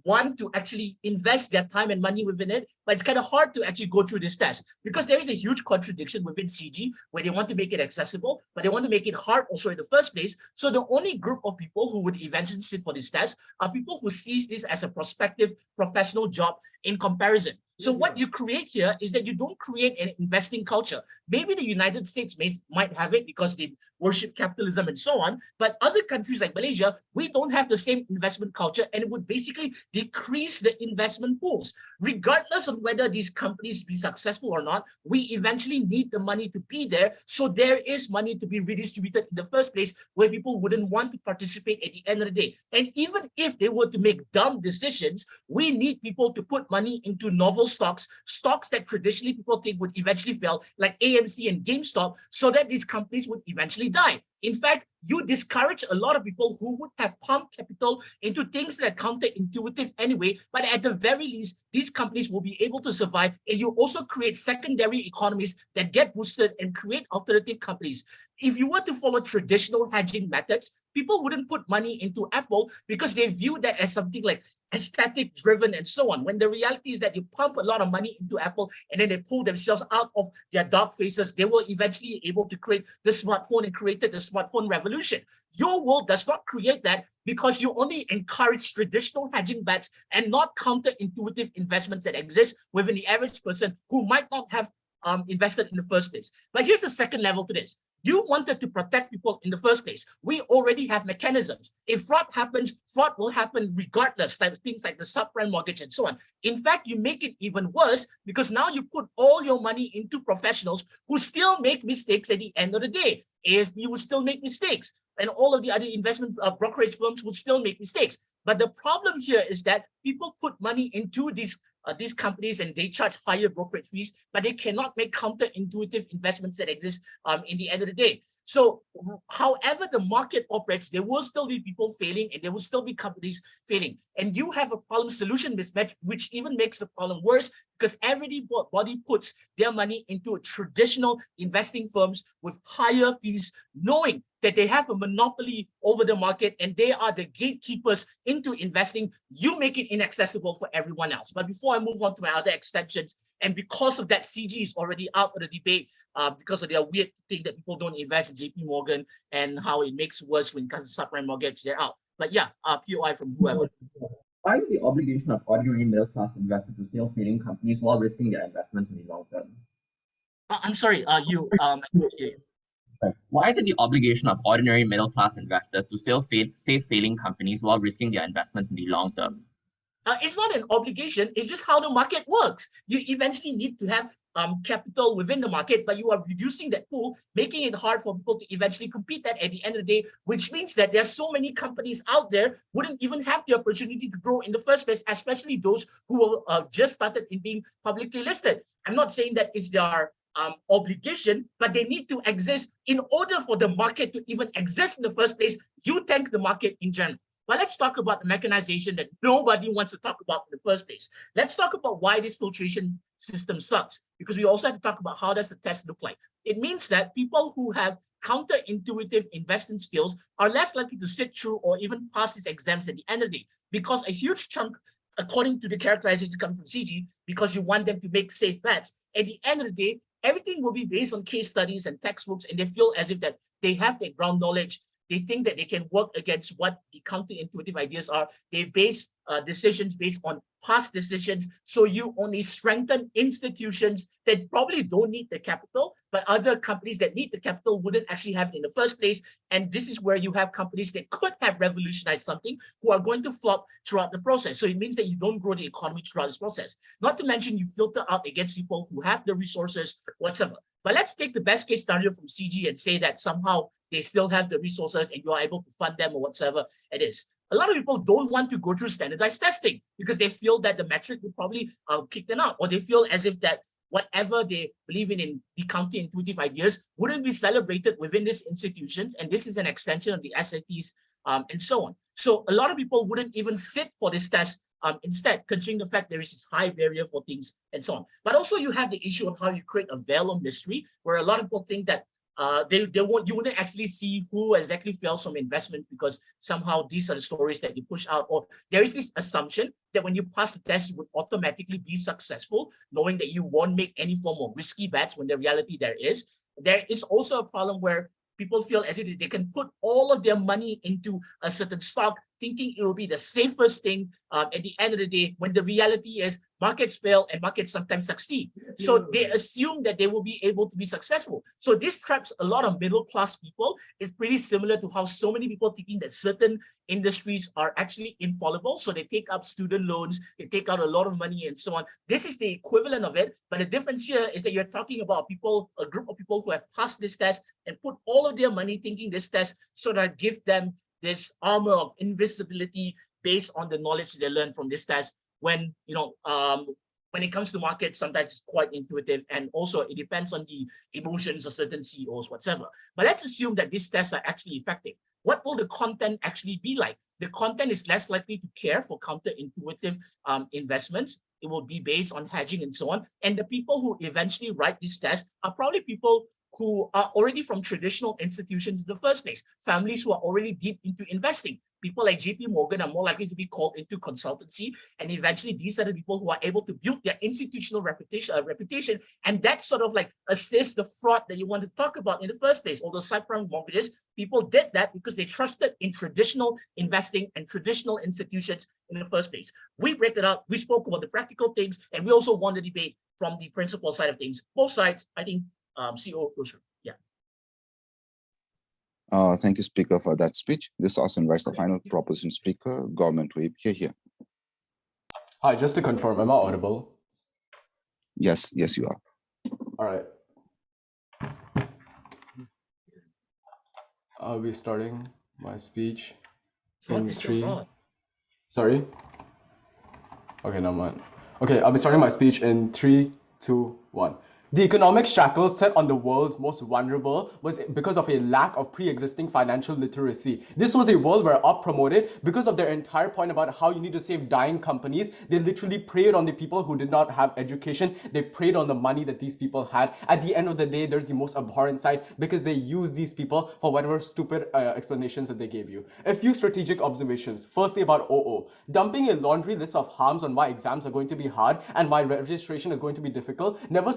want to actually invest their time and money within it, but it's kind of hard to actually go through this test because there is a huge contradiction within CG where they want to make it accessible, but they want to make it hard also in the first place. So the only group of people who would eventually sit for this test are people who sees this as a prospective professional job in comparison. So what you create here is that you don't create an investing culture. Maybe the United States might have it because they worship capitalism and so on, but other countries like Malaysia, we don't have the same investment culture, and it would basically decrease the investment pools. Regardless of whether these companies be successful or not, we eventually need the money to be there, so there is money to be redistributed in the first place where people wouldn't want to participate at the end of the day. And even if they were to make dumb decisions, we need people to put money into novel stocks that traditionally people think would eventually fail, like ANC and GameStop, so that these companies would eventually die. In fact, you discourage a lot of people who would have pumped capital into things that are counterintuitive anyway, but at the very least, these companies will be able to survive, and you also create secondary economies that get boosted and create alternative companies. If you were to follow traditional hedging methods, people wouldn't put money into Apple because they view that as something like aesthetic driven and so on, when the reality is that you pump a lot of money into Apple and then they pull themselves out of their dark faces, they were eventually able to create the smartphone and created the smartphone revolution. Your world does not create that because you only encourage traditional hedging bets and not counterintuitive investments that exist within the average person who might not have invested in the first place. But here's the second level to this. You wanted to protect people in the first place. We already have mechanisms. If fraud happens, fraud will happen regardless, things like the subprime mortgage and so on. In fact, you make it even worse because now you put all your money into professionals who still make mistakes at the end of the day. ASB will still make mistakes, and all of the other investment brokerage firms will still make mistakes. But the problem here is that people put money into these these companies and they charge higher brokerage fees, but they cannot make counterintuitive investments that exist in the end of the day. So however the market operates, there will still be people failing and there will still be companies failing. And you have a problem solution mismatch, which even makes the problem worse because everybody puts their money into traditional investing firms with higher fees, knowing that they have a monopoly over the market and they are the gatekeepers into investing. You make it inaccessible for everyone else. But before I move on to my other extensions, and because of that, CG is already out of the debate because of their weird thing that people don't invest in JP Morgan and how it makes worse when it comes to subprime mortgage, they're out. But yeah, POI from whoever. Why is the obligation of ordinary middle-class investors to sell failing companies while risking their investments in the long term? I'm sorry, I couldn't hear you. Why is it the obligation of ordinary middle-class investors to save failing companies while risking their investments in the long term? It's not an obligation, it's just how the market works. You eventually need to have capital within the market, but you are reducing that pool, making it hard for people to eventually compete that at the end of the day, which means that there's so many companies out there wouldn't even have the opportunity to grow in the first place, especially those who just started in being publicly listed. I'm not saying that it's their obligation, but they need to exist in order for the market to even exist in the first place. You thank the market in general. But let's talk about the mechanization that nobody wants to talk about in the first place. Let's talk about why this filtration system sucks, because we also have to talk about how does the test look like. It means that people who have counterintuitive investment skills are less likely to sit through or even pass these exams at the end of the day, because a huge chunk, according to the characterization coming from CG, because you want them to make safe bets, at the end of the day, everything will be based on case studies and textbooks, and they feel as if that they have their ground knowledge. They think that they can work against what the counterintuitive ideas are. They base decisions based on past decisions. So you only strengthen institutions that probably don't need the capital, but other companies that need the capital wouldn't actually have it in the first place. And this is where you have companies that could have revolutionized something who are going to flop throughout the process. So it means that you don't grow the economy throughout this process. Not to mention you filter out against people who have the resources whatsoever. But let's take the best case scenario from CG and say that somehow they still have the resources and you are able to fund them or whatsoever it is. A lot of people don't want to go through standardized testing because they feel that the metric would probably kick them out, or they feel as if that whatever they believe in the counterintuitive ideas wouldn't be celebrated within these institutions. And this is an extension of the SATs and so on. So a lot of people wouldn't even sit for this test instead, considering the fact there is this high barrier for things and so on. But also you have the issue of how you create a veil of mystery, where a lot of people think that you wouldn't actually see who exactly fails from investment because somehow these are the stories that you push out, or there is this assumption that when you pass the test, you would automatically be successful, knowing that you won't make any form of risky bets when the reality there is. There is also a problem where people feel as if they can put all of their money into a certain stock, thinking it will be the safest thing at the end of the day, when the reality is markets fail and markets sometimes succeed. So they assume that they will be able to be successful. So this traps a lot of middle-class people. It's pretty similar to how so many people thinking that certain industries are actually infallible. So they take up student loans, they take out a lot of money and so on. This is the equivalent of it. But the difference here is that you're talking about people, a group of people who have passed this test and put all of their money thinking this test sort of give them this armor of invisibility based on the knowledge they learn from this test. When when it comes to markets, sometimes it's quite intuitive, and also it depends on the emotions of certain CEOs, whatever. But let's assume that these tests are actually effective. What will the content actually be like? The content is less likely to care for counterintuitive investments. It will be based on hedging and so on. And the people who eventually write these tests are probably people who are already from traditional institutions in the first place, families who are already deep into investing. People like JP Morgan are more likely to be called into consultancy, and eventually these are the people who are able to build their institutional reputation, and that sort of like assists the fraud that you want to talk about in the first place. Although subprime mortgages, people did that because they trusted in traditional investing and traditional institutions in the first place. We break it up, we spoke about the practical things, and we also want to debate from the principle side of things. Both sides, I think, CEO Roshan. Yeah. Thank you, Speaker, for that speech. This also invites the final proposition speaker, Government Whip. Here. Hi, just to confirm, am I audible? Yes, you are. All right. I'll be starting my speech in 3. Sorry? Okay, no mind. Okay, I'll be starting my speech in 3, 2, 1. The economic shackles set on the world's most vulnerable was because of a lack of pre-existing financial literacy. This was a world where up promoted because of their entire point about how you need to save dying companies. They literally preyed on the people who did not have education. They preyed on the money that these people had. At the end of the day, there's the most abhorrent side because they used these people for whatever stupid explanations that they gave you. A few strategic observations. Firstly, about OO. Dumping a laundry list of harms on why exams are going to be hard and why registration is going to be difficult never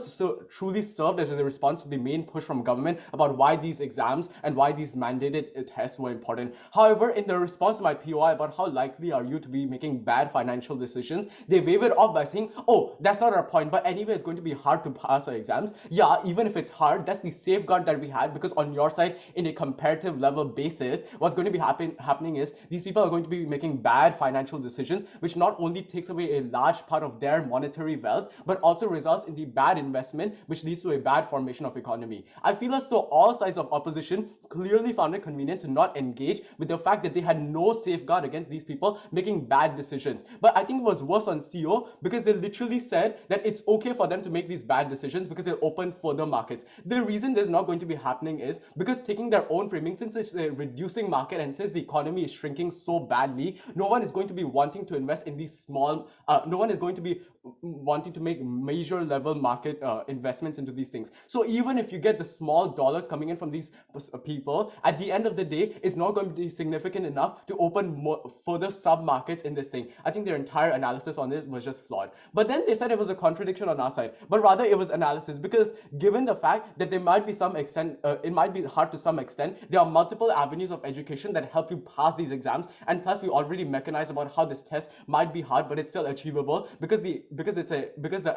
truly served as a response to the main push from government about why these exams and why these mandated tests were important. However, in the response to my POI about how likely are you to be making bad financial decisions, they wave it off by saying, oh, that's not our point, but anyway, it's going to be hard to pass our exams. Yeah, even if it's hard, that's the safeguard that we had, because on your side, in a comparative level basis, what's going to be happening is these people are going to be making bad financial decisions, which not only takes away a large part of their monetary wealth, but also results in the bad investment, which leads to a bad formation of economy. I feel as though all sides of opposition clearly found it convenient to not engage with the fact that they had no safeguard against these people making bad decisions. But I think it was worse on CO because they literally said that it's okay for them to make these bad decisions because it opened further markets. The reason this is not going to be happening is because taking their own framing, since it's a reducing market and since the economy is shrinking so badly, no one is going to be wanting to invest in these small, no one is going to be wanting to make major level market investments into these things. So even if you get the small dollars coming in from these people, at the end of the day, it's not going to be significant enough to open further sub markets in this thing. I think their entire analysis on this was just flawed. But then they said it was a contradiction on our side, but rather it was analysis, because given the fact that there might be some extent, it might be hard to some extent, there are multiple avenues of education that help you pass these exams, and plus we already mechanized about how this test might be hard, but it's still achievable because the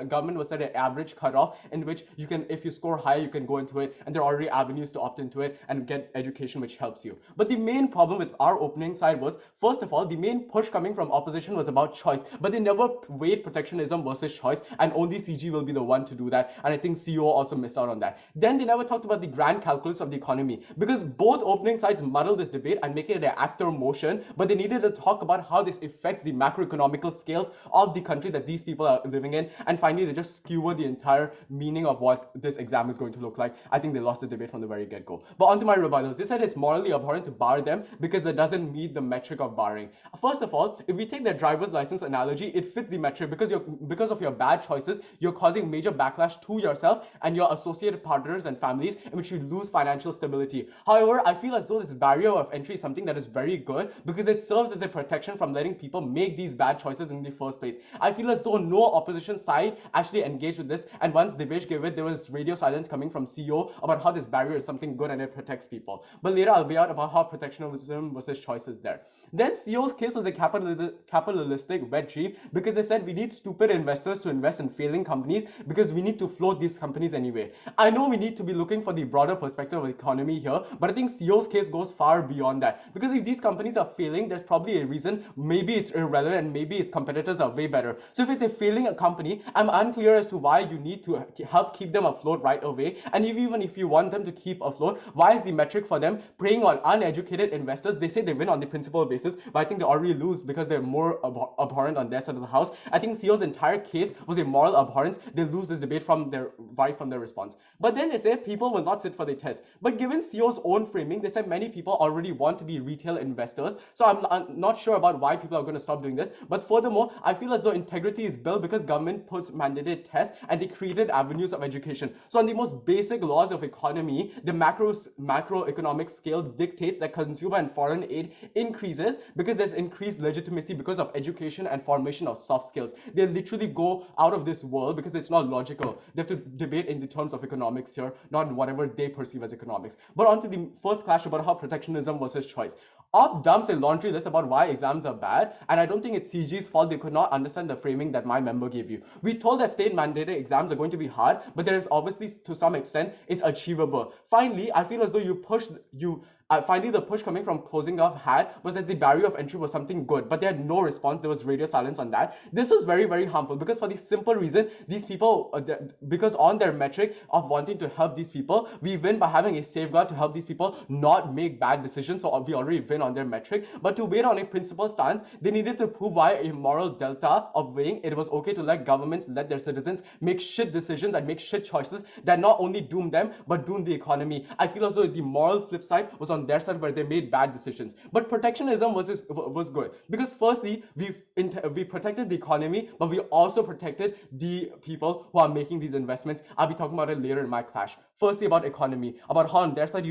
government was set an average cutoff in which you can, if you score higher, you can go into it, and there are already avenues to opt into it and get education which helps you. But the main problem with our opening side was, first of all, the main push coming from opposition was about choice, but they never weighed protectionism versus choice, and only CG will be the one to do that, and I think CO also missed out on that. Then they never talked about the grand calculus of the economy, because both opening sides muddle this debate and make it an actor motion, but they needed to talk about how this affects the macroeconomical scales of the country that these people are living in, and finally they just skewer the entire meaning of what this exam is going to look like. I think they lost the debate from the very get-go. But onto my rebuttals. They said it's morally abhorrent to bar them because it doesn't meet the metric of barring. First of all, if we take their driver's license analogy, it fits the metric because of your bad choices, you're causing major backlash to yourself and your associated partners and families, in which you lose financial stability. However, I feel as though this barrier of entry is something that is very good because it serves as a protection from letting people make these bad choices in the first place. I feel as though no opposition side actually engaged with this, and once Devesh gave it, there was radio silence coming from CEO about how this barrier is something good and it protects people. But later I'll be out about how protectionism versus choice is there. Then CEO's case was a capitalistic wet dream because they said we need stupid investors to invest in failing companies because we need to float these companies anyway. I know we need to be looking for the broader perspective of the economy here, but I think CEO's case goes far beyond that, because if these companies are failing, there's probably a reason. Maybe it's irrelevant and maybe its competitors are way better. So if it's a failing company, I'm unclear as to why you need to help keep them afloat right away, and even if you want them to keep afloat, why is the metric for them preying on uneducated investors? They say they win on the principal basis, but I think they already lose because they're more abhorrent on their side of the house. I think CEO's entire case was a moral abhorrence. They lose this debate from their response. But then they say people will not sit for the test. But given CEO's own framing, they said many people already want to be retail investors. So I'm not sure about why people are going to stop doing this. But furthermore, I feel as though integrity is built because government puts mandated tests and they created avenues of education. So on the most basic laws of economy, the macroeconomic scale dictates that consumer and foreign aid increases because there's increased legitimacy because of education and formation of soft skills. They literally go out of this world because it's not logical. They have to debate in the terms of economics here, not in whatever they perceive as economics. But on to the first clash about how protectionism versus choice. Op dumps a laundry list about why exams are bad, and I don't think it's CG's fault they could not understand the framing that my member gave you. We told that state mandated exams are going to be hard, but there is obviously to some extent it's achievable. Finally, I feel as though you Finally, the push coming from closing off had was that the barrier of entry was something good, but they had no response. There was radio silence on that. This was very, very harmful because for the simple reason, these people, because on their metric of wanting to help these people, we win by having a safeguard to help these people not make bad decisions. So we already win on their metric. But to wait on a principle stance, they needed to prove via a moral delta of weighing it was okay to let governments let their citizens make shit decisions and make shit choices that not only doom them but doom the economy. I feel as though the moral flip side was on their side where they made bad decisions. But protectionism was good because firstly we protected the economy, but we also protected the people who are making these investments. I'll be talking about it later in my clash. Firstly, about economy, about how on their side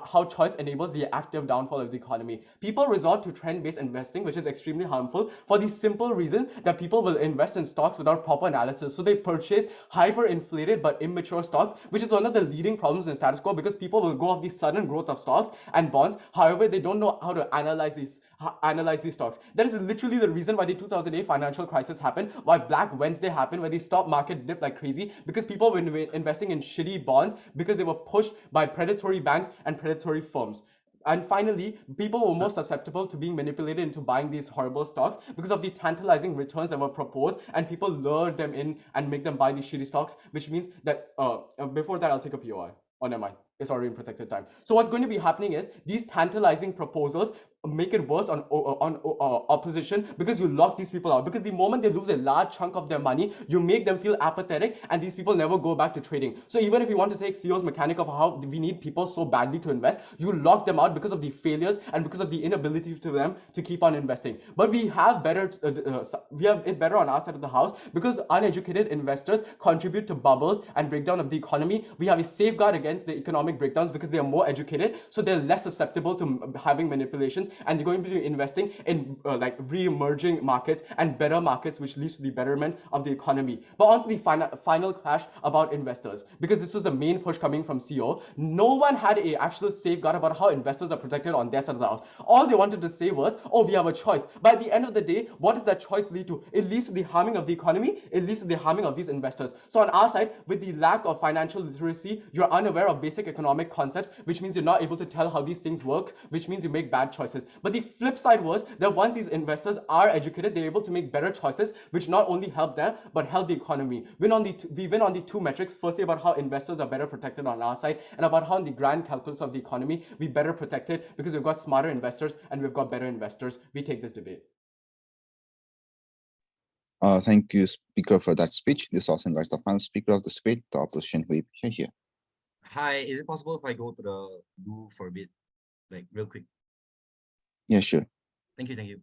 how choice enables the active downfall of the economy. People resort to trend-based investing, which is extremely harmful for the simple reason that people will invest in stocks without proper analysis. So they purchase hyper-inflated but immature stocks, which is one of the leading problems in status quo because people will go off the sudden growth of stocks and bonds. However, they don't know how to analyze these stocks. That is literally the reason why the 2008 financial crisis happened, why Black Wednesday happened, where the stock market dipped like crazy because people were investing in shitty bonds because they were pushed by predatory banks and predatory firms. And finally, people were more susceptible to being manipulated into buying these horrible stocks because of the tantalizing returns that were proposed, and people lured them in and make them buy these shitty stocks, which means that before that, I'll take a POI. Oh, never mind. It's already in protected time. So what's going to be happening is these tantalizing proposals make it worse on opposition because you lock these people out. Because the moment they lose a large chunk of their money, you make them feel apathetic, and these people never go back to trading. So even if you want to take CEO's mechanic of how we need people so badly to invest, you lock them out because of the failures and because of the inability to them to keep on investing. But we have we have it better on our side of the house because uneducated investors contribute to bubbles and breakdown of the economy. We have a safeguard against the economic breakdowns because they are more educated, so they're less susceptible to having manipulations, and they're going to be investing in like re-emerging markets and better markets, which leads to the betterment of the economy. But on to the final clash about investors, because this was the main push coming from CEO. No one had a actual safeguard about how investors are protected on their side of the house. All they wanted to say was, oh, we have a choice. But at the end of the day, what does that choice lead to? It leads to the harming of the economy. It leads to the harming of these investors. So on our side, with the lack of financial literacy, you're unaware of basic economic concepts, which means you're not able to tell how these things work, which means you make bad choices. But the flip side was that once these investors are educated, they're able to make better choices, which not only help them, but help the economy. We win on the two metrics, firstly about how investors are better protected on our side, and about how in the grand calculus of the economy, we better protected because we've got smarter investors and we've got better investors. We take this debate. Thank you, speaker, for that speech. This also invites the final speaker of the debate, the opposition whip here. Hi, is it possible if I go to the loo for a bit, like real quick? Yeah, sure. Thank you, thank you.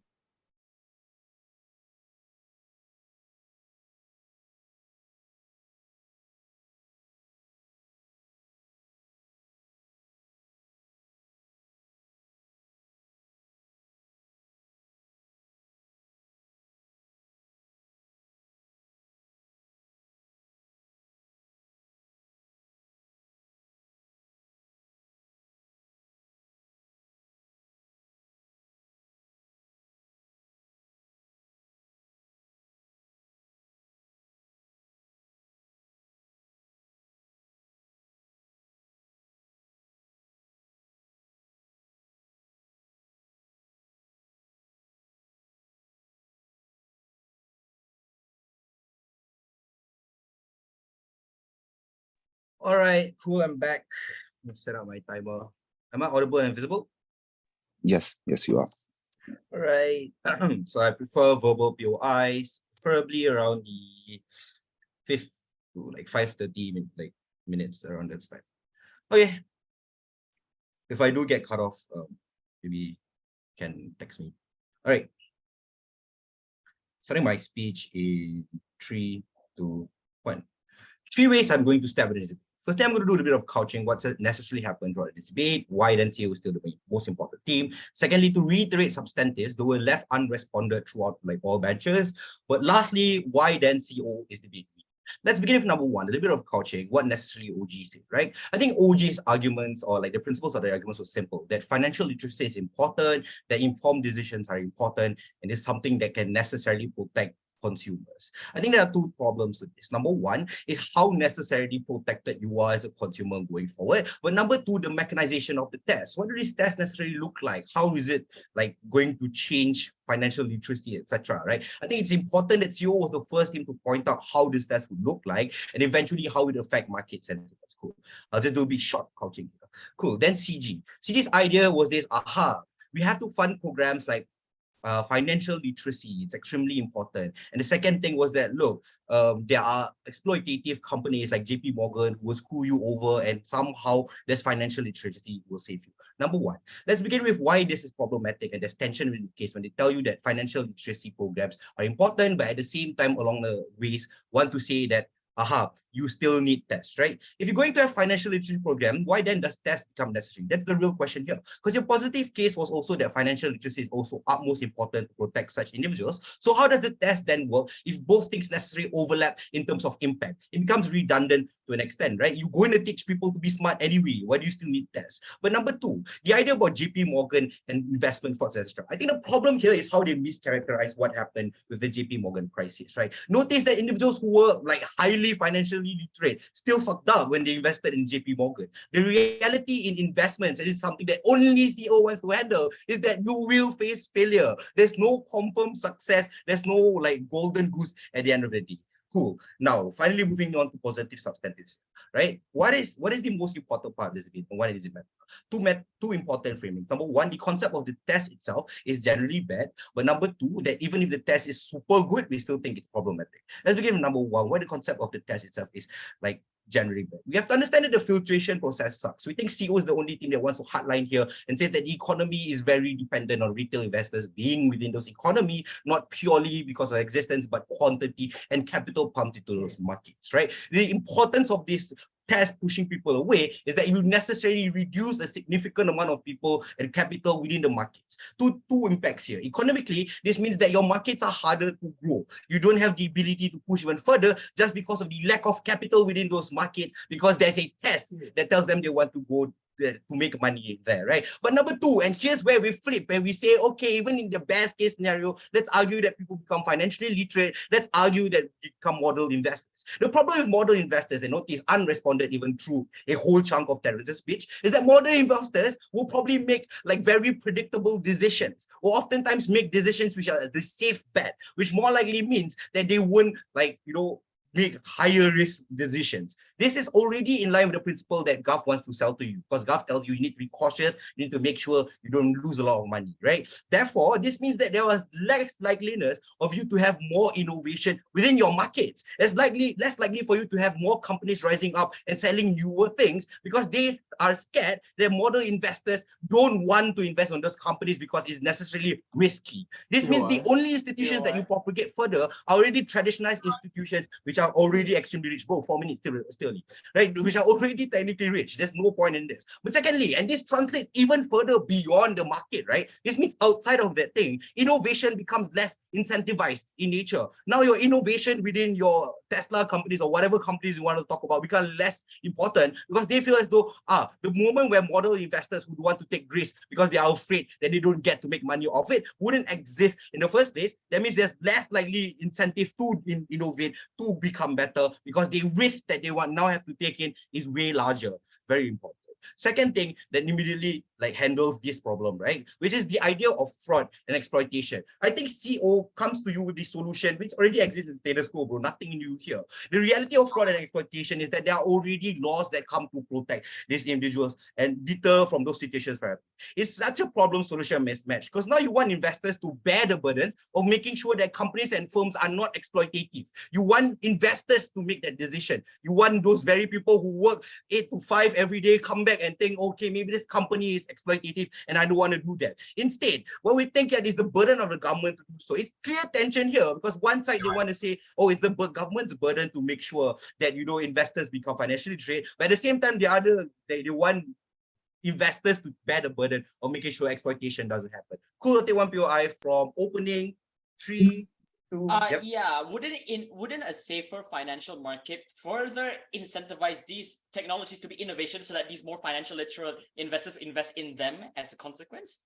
All right, cool, I'm back. Let's set up my timer. Am I audible and visible? Yes, you are. All right, so I prefer verbal POIs, preferably around the 5th to like 5:30 minutes around that time. Okay, if I do get cut off, maybe you can text me. All right, starting my speech in 3, 2, 1. 3 ways I'm going to step with this. Firstly, I'm going to do a bit of couching what's necessarily happened throughout this debate, why then CEO is still the most important theme. Secondly, to reiterate substantives that were left unresponded throughout like all benches. But lastly, why then CEO is the big. Let's begin with number 1, a little bit of couching, what necessarily OG said, right? I think OG's arguments or like the principles of the arguments were simple, that financial literacy is important, that informed decisions are important, and it's something that can necessarily protect consumers. I think there are two problems with this. Number one is how necessarily protected you are as a consumer going forward. But number two, the mechanization of the test. What do these tests necessarily look like? How is it like going to change financial literacy, etc. Right? I think it's important that CEO was the first team to point out how this test would look like and eventually how it affect market sentiments. Cool. I'll just do a bit short couching here. Cool. Then CG. CG's idea was this, we have to fund programs like financial literacy. It's extremely important. And the second thing was that, look, there are exploitative companies like JP Morgan who will screw you over, and somehow this financial literacy will save you. Number one, let's begin with why this is problematic, and there's tension in the case when they tell you that financial literacy programs are important, but at the same time along the ways want to say that you still need tests, right? If you're going to have financial literacy program, why then does tests become necessary? That's the real question here. Because your positive case was also that financial literacy is also utmost important to protect such individuals. So how does the test then work if both things necessarily overlap in terms of impact? It becomes redundant to an extent, right? You're going to teach people to be smart anyway. Why do you still need tests? But number two, the idea about JP Morgan and investment frauds, etc. I think the problem here is how they mischaracterize what happened with the JP Morgan crisis, right? Notice that individuals who were like highly financially literate still fucked up when they invested in JP Morgan. The reality in investments, and it's something that only CEO wants to handle, is that you will face failure. There's no confirmed success. There's no like golden goose at the end of the day. Cool. Now, finally moving on to positive substantives, right? What is the most important part of this debate, and why does it matter? Two important framings. Number one, the concept of the test itself is generally bad, but number two, that even if the test is super good, we still think it's problematic. Let's begin with number one, why the concept of the test itself is like generally bad. We have to understand that the filtration process sucks. We think CEO is the only thing that wants to hardline here and says that the economy is very dependent on retail investors being within those economy, not purely because of existence, but quantity and capital pumped into those markets, right? The importance of this test pushing people away is that you necessarily reduce a significant amount of people and capital within the markets. Two impacts here. Economically, this means that your markets are harder to grow. You don't have the ability to push even further just because of the lack of capital within those markets, because there's a test that tells them they want to go to make money there, right? But number two, and here's where we flip and we say, okay, even in the best case scenario, let's argue that people become financially literate. Let's argue that they become model investors. The problem with model investors, and notice unresponded even through a whole chunk of Terence's speech, is that model investors will probably make like very predictable decisions, or oftentimes make decisions which are the safe bet, which more likely means that they won't like, make higher risk decisions. This is already in line with the principle that Gov wants to sell to you, because Gov tells you you need to be cautious, you need to make sure you don't lose a lot of money, right? Therefore, this means that there was less likeliness of you to have more innovation within your markets. It's less likely for you to have more companies rising up and selling newer things, because they are scared that model investors don't want to invest on those companies because it's necessarily risky. This means the only institutions that you propagate further are already traditionalized institutions which are already extremely rich. Bro, 4 minutes still, right? Which are already technically rich. There's no point in this. But secondly, and this translates even further beyond the market, right? This means outside of that thing, innovation becomes less incentivized in nature. Now your innovation within your Tesla companies or whatever companies you want to talk about become less important, because they feel as though the moment where model investors who want to take risks because they are afraid that they don't get to make money off it wouldn't exist in the first place. That means there's less likely incentive to innovate, to become better, because the risk that they now have to take in is way larger. Very important. Second thing that immediately handles this problem, right, which is the idea of fraud and exploitation. I think CO comes to you with the solution which already exists in status quo, bro. Nothing new here. The reality of fraud and exploitation is that there are already laws that come to protect these individuals and deter from those situations forever. It's such a problem solution mismatch, because now you want investors to bear the burdens of making sure that companies and firms are not exploitative. You want investors to make that decision. You want those very people who work 8 to 5 every day come back and think, okay, maybe this company is exploitative and I don't want to do that. Instead, what we think that is the burden of the government to do so. It's clear tension here, because one side they want to say, oh, it's the government's burden to make sure that investors become financially literate, but at the same time, the other they want investors to bear the burden of making sure exploitation doesn't happen. Cool, one POI from opening 3. Yep. Yeah, wouldn't a safer financial market further incentivize these technologies to be innovation so that these more financial literate investors invest in them as a consequence?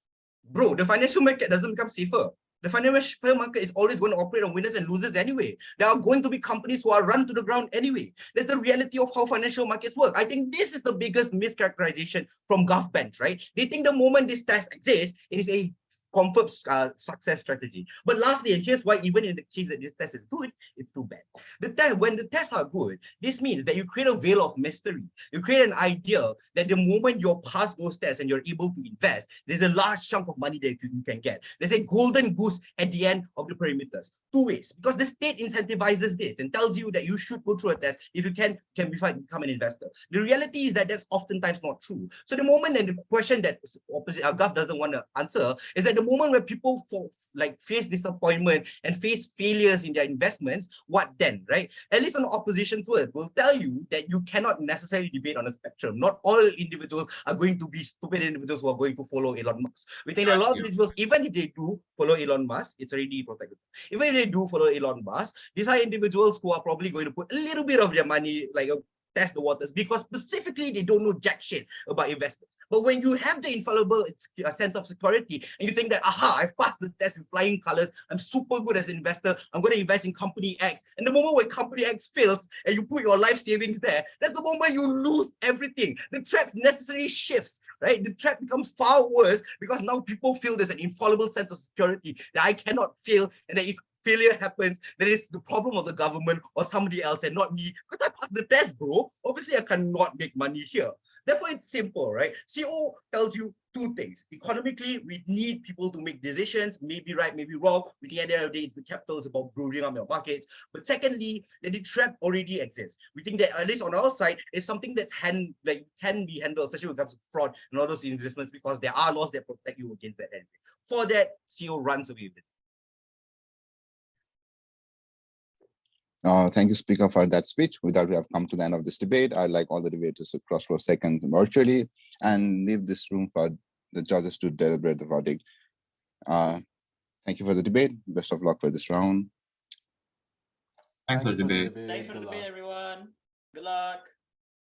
Bro, the financial market doesn't become safer. The financial market is always going to operate on winners and losers anyway. There are going to be companies who are run to the ground anyway. That's the reality of how financial markets work. I think this is the biggest mischaracterization from governments, right? They think the moment this test exists, it is a confirmed success strategy. But lastly, and here's why even in the case that this test is good, it's too bad. When the tests are good, this means that you create a veil of mystery. You create an idea that the moment you're past those tests and you're able to invest, there's a large chunk of money that you can get. There's a golden goose at the end of the perimeters. Two ways, because the state incentivizes this and tells you that you should go through a test if you can become an investor. The reality is that that's oftentimes not true. So the moment, and the question that opposite Gov doesn't want to answer is that the moment where people face disappointment and face failures in their investments, what then, right? At least on the opposition's word will tell you that you cannot necessarily debate on a spectrum. Not all individuals are going to be stupid individuals who are going to follow Elon Musk. We think that a lot of individuals, even if they do follow Elon Musk, it's already protected. Even if they do follow Elon Musk, these are individuals who are probably going to put a little bit of their money, test the waters, because specifically they don't know jack shit about investments. But when you have the infallible sense of security and you think that, aha, I've passed the test with flying colors, I'm super good as an investor, I'm going to invest in company X. And the moment when company X fails and you put your life savings there, that's the moment you lose everything. The trap necessarily shifts, right? The trap becomes far worse because now people feel there's an infallible sense of security that I cannot fail, and that if failure happens, then it's the problem of the government or somebody else and not me, because I passed the test, bro. Obviously, I cannot make money here. Therefore, it's simple, right? CO tells you two things. Economically, we need people to make decisions, maybe right, maybe wrong. We think at the end of the day, the capital is about brooding on your markets. But secondly, that the trap already exists. We think that, at least on our side, is something that's can be handled, especially when it comes to fraud and all those investments, because there are laws that protect you against that anyway. For that, CO runs away with it. Thank you, Speaker, for that speech. With that, we have come to the end of this debate. I'd like all the debaters to cross for seconds virtually and leave this room for the judges to deliberate the verdict. Thank you for the debate. Best of luck for this round. Thanks for the debate. Thanks for the debate, everyone. Good luck.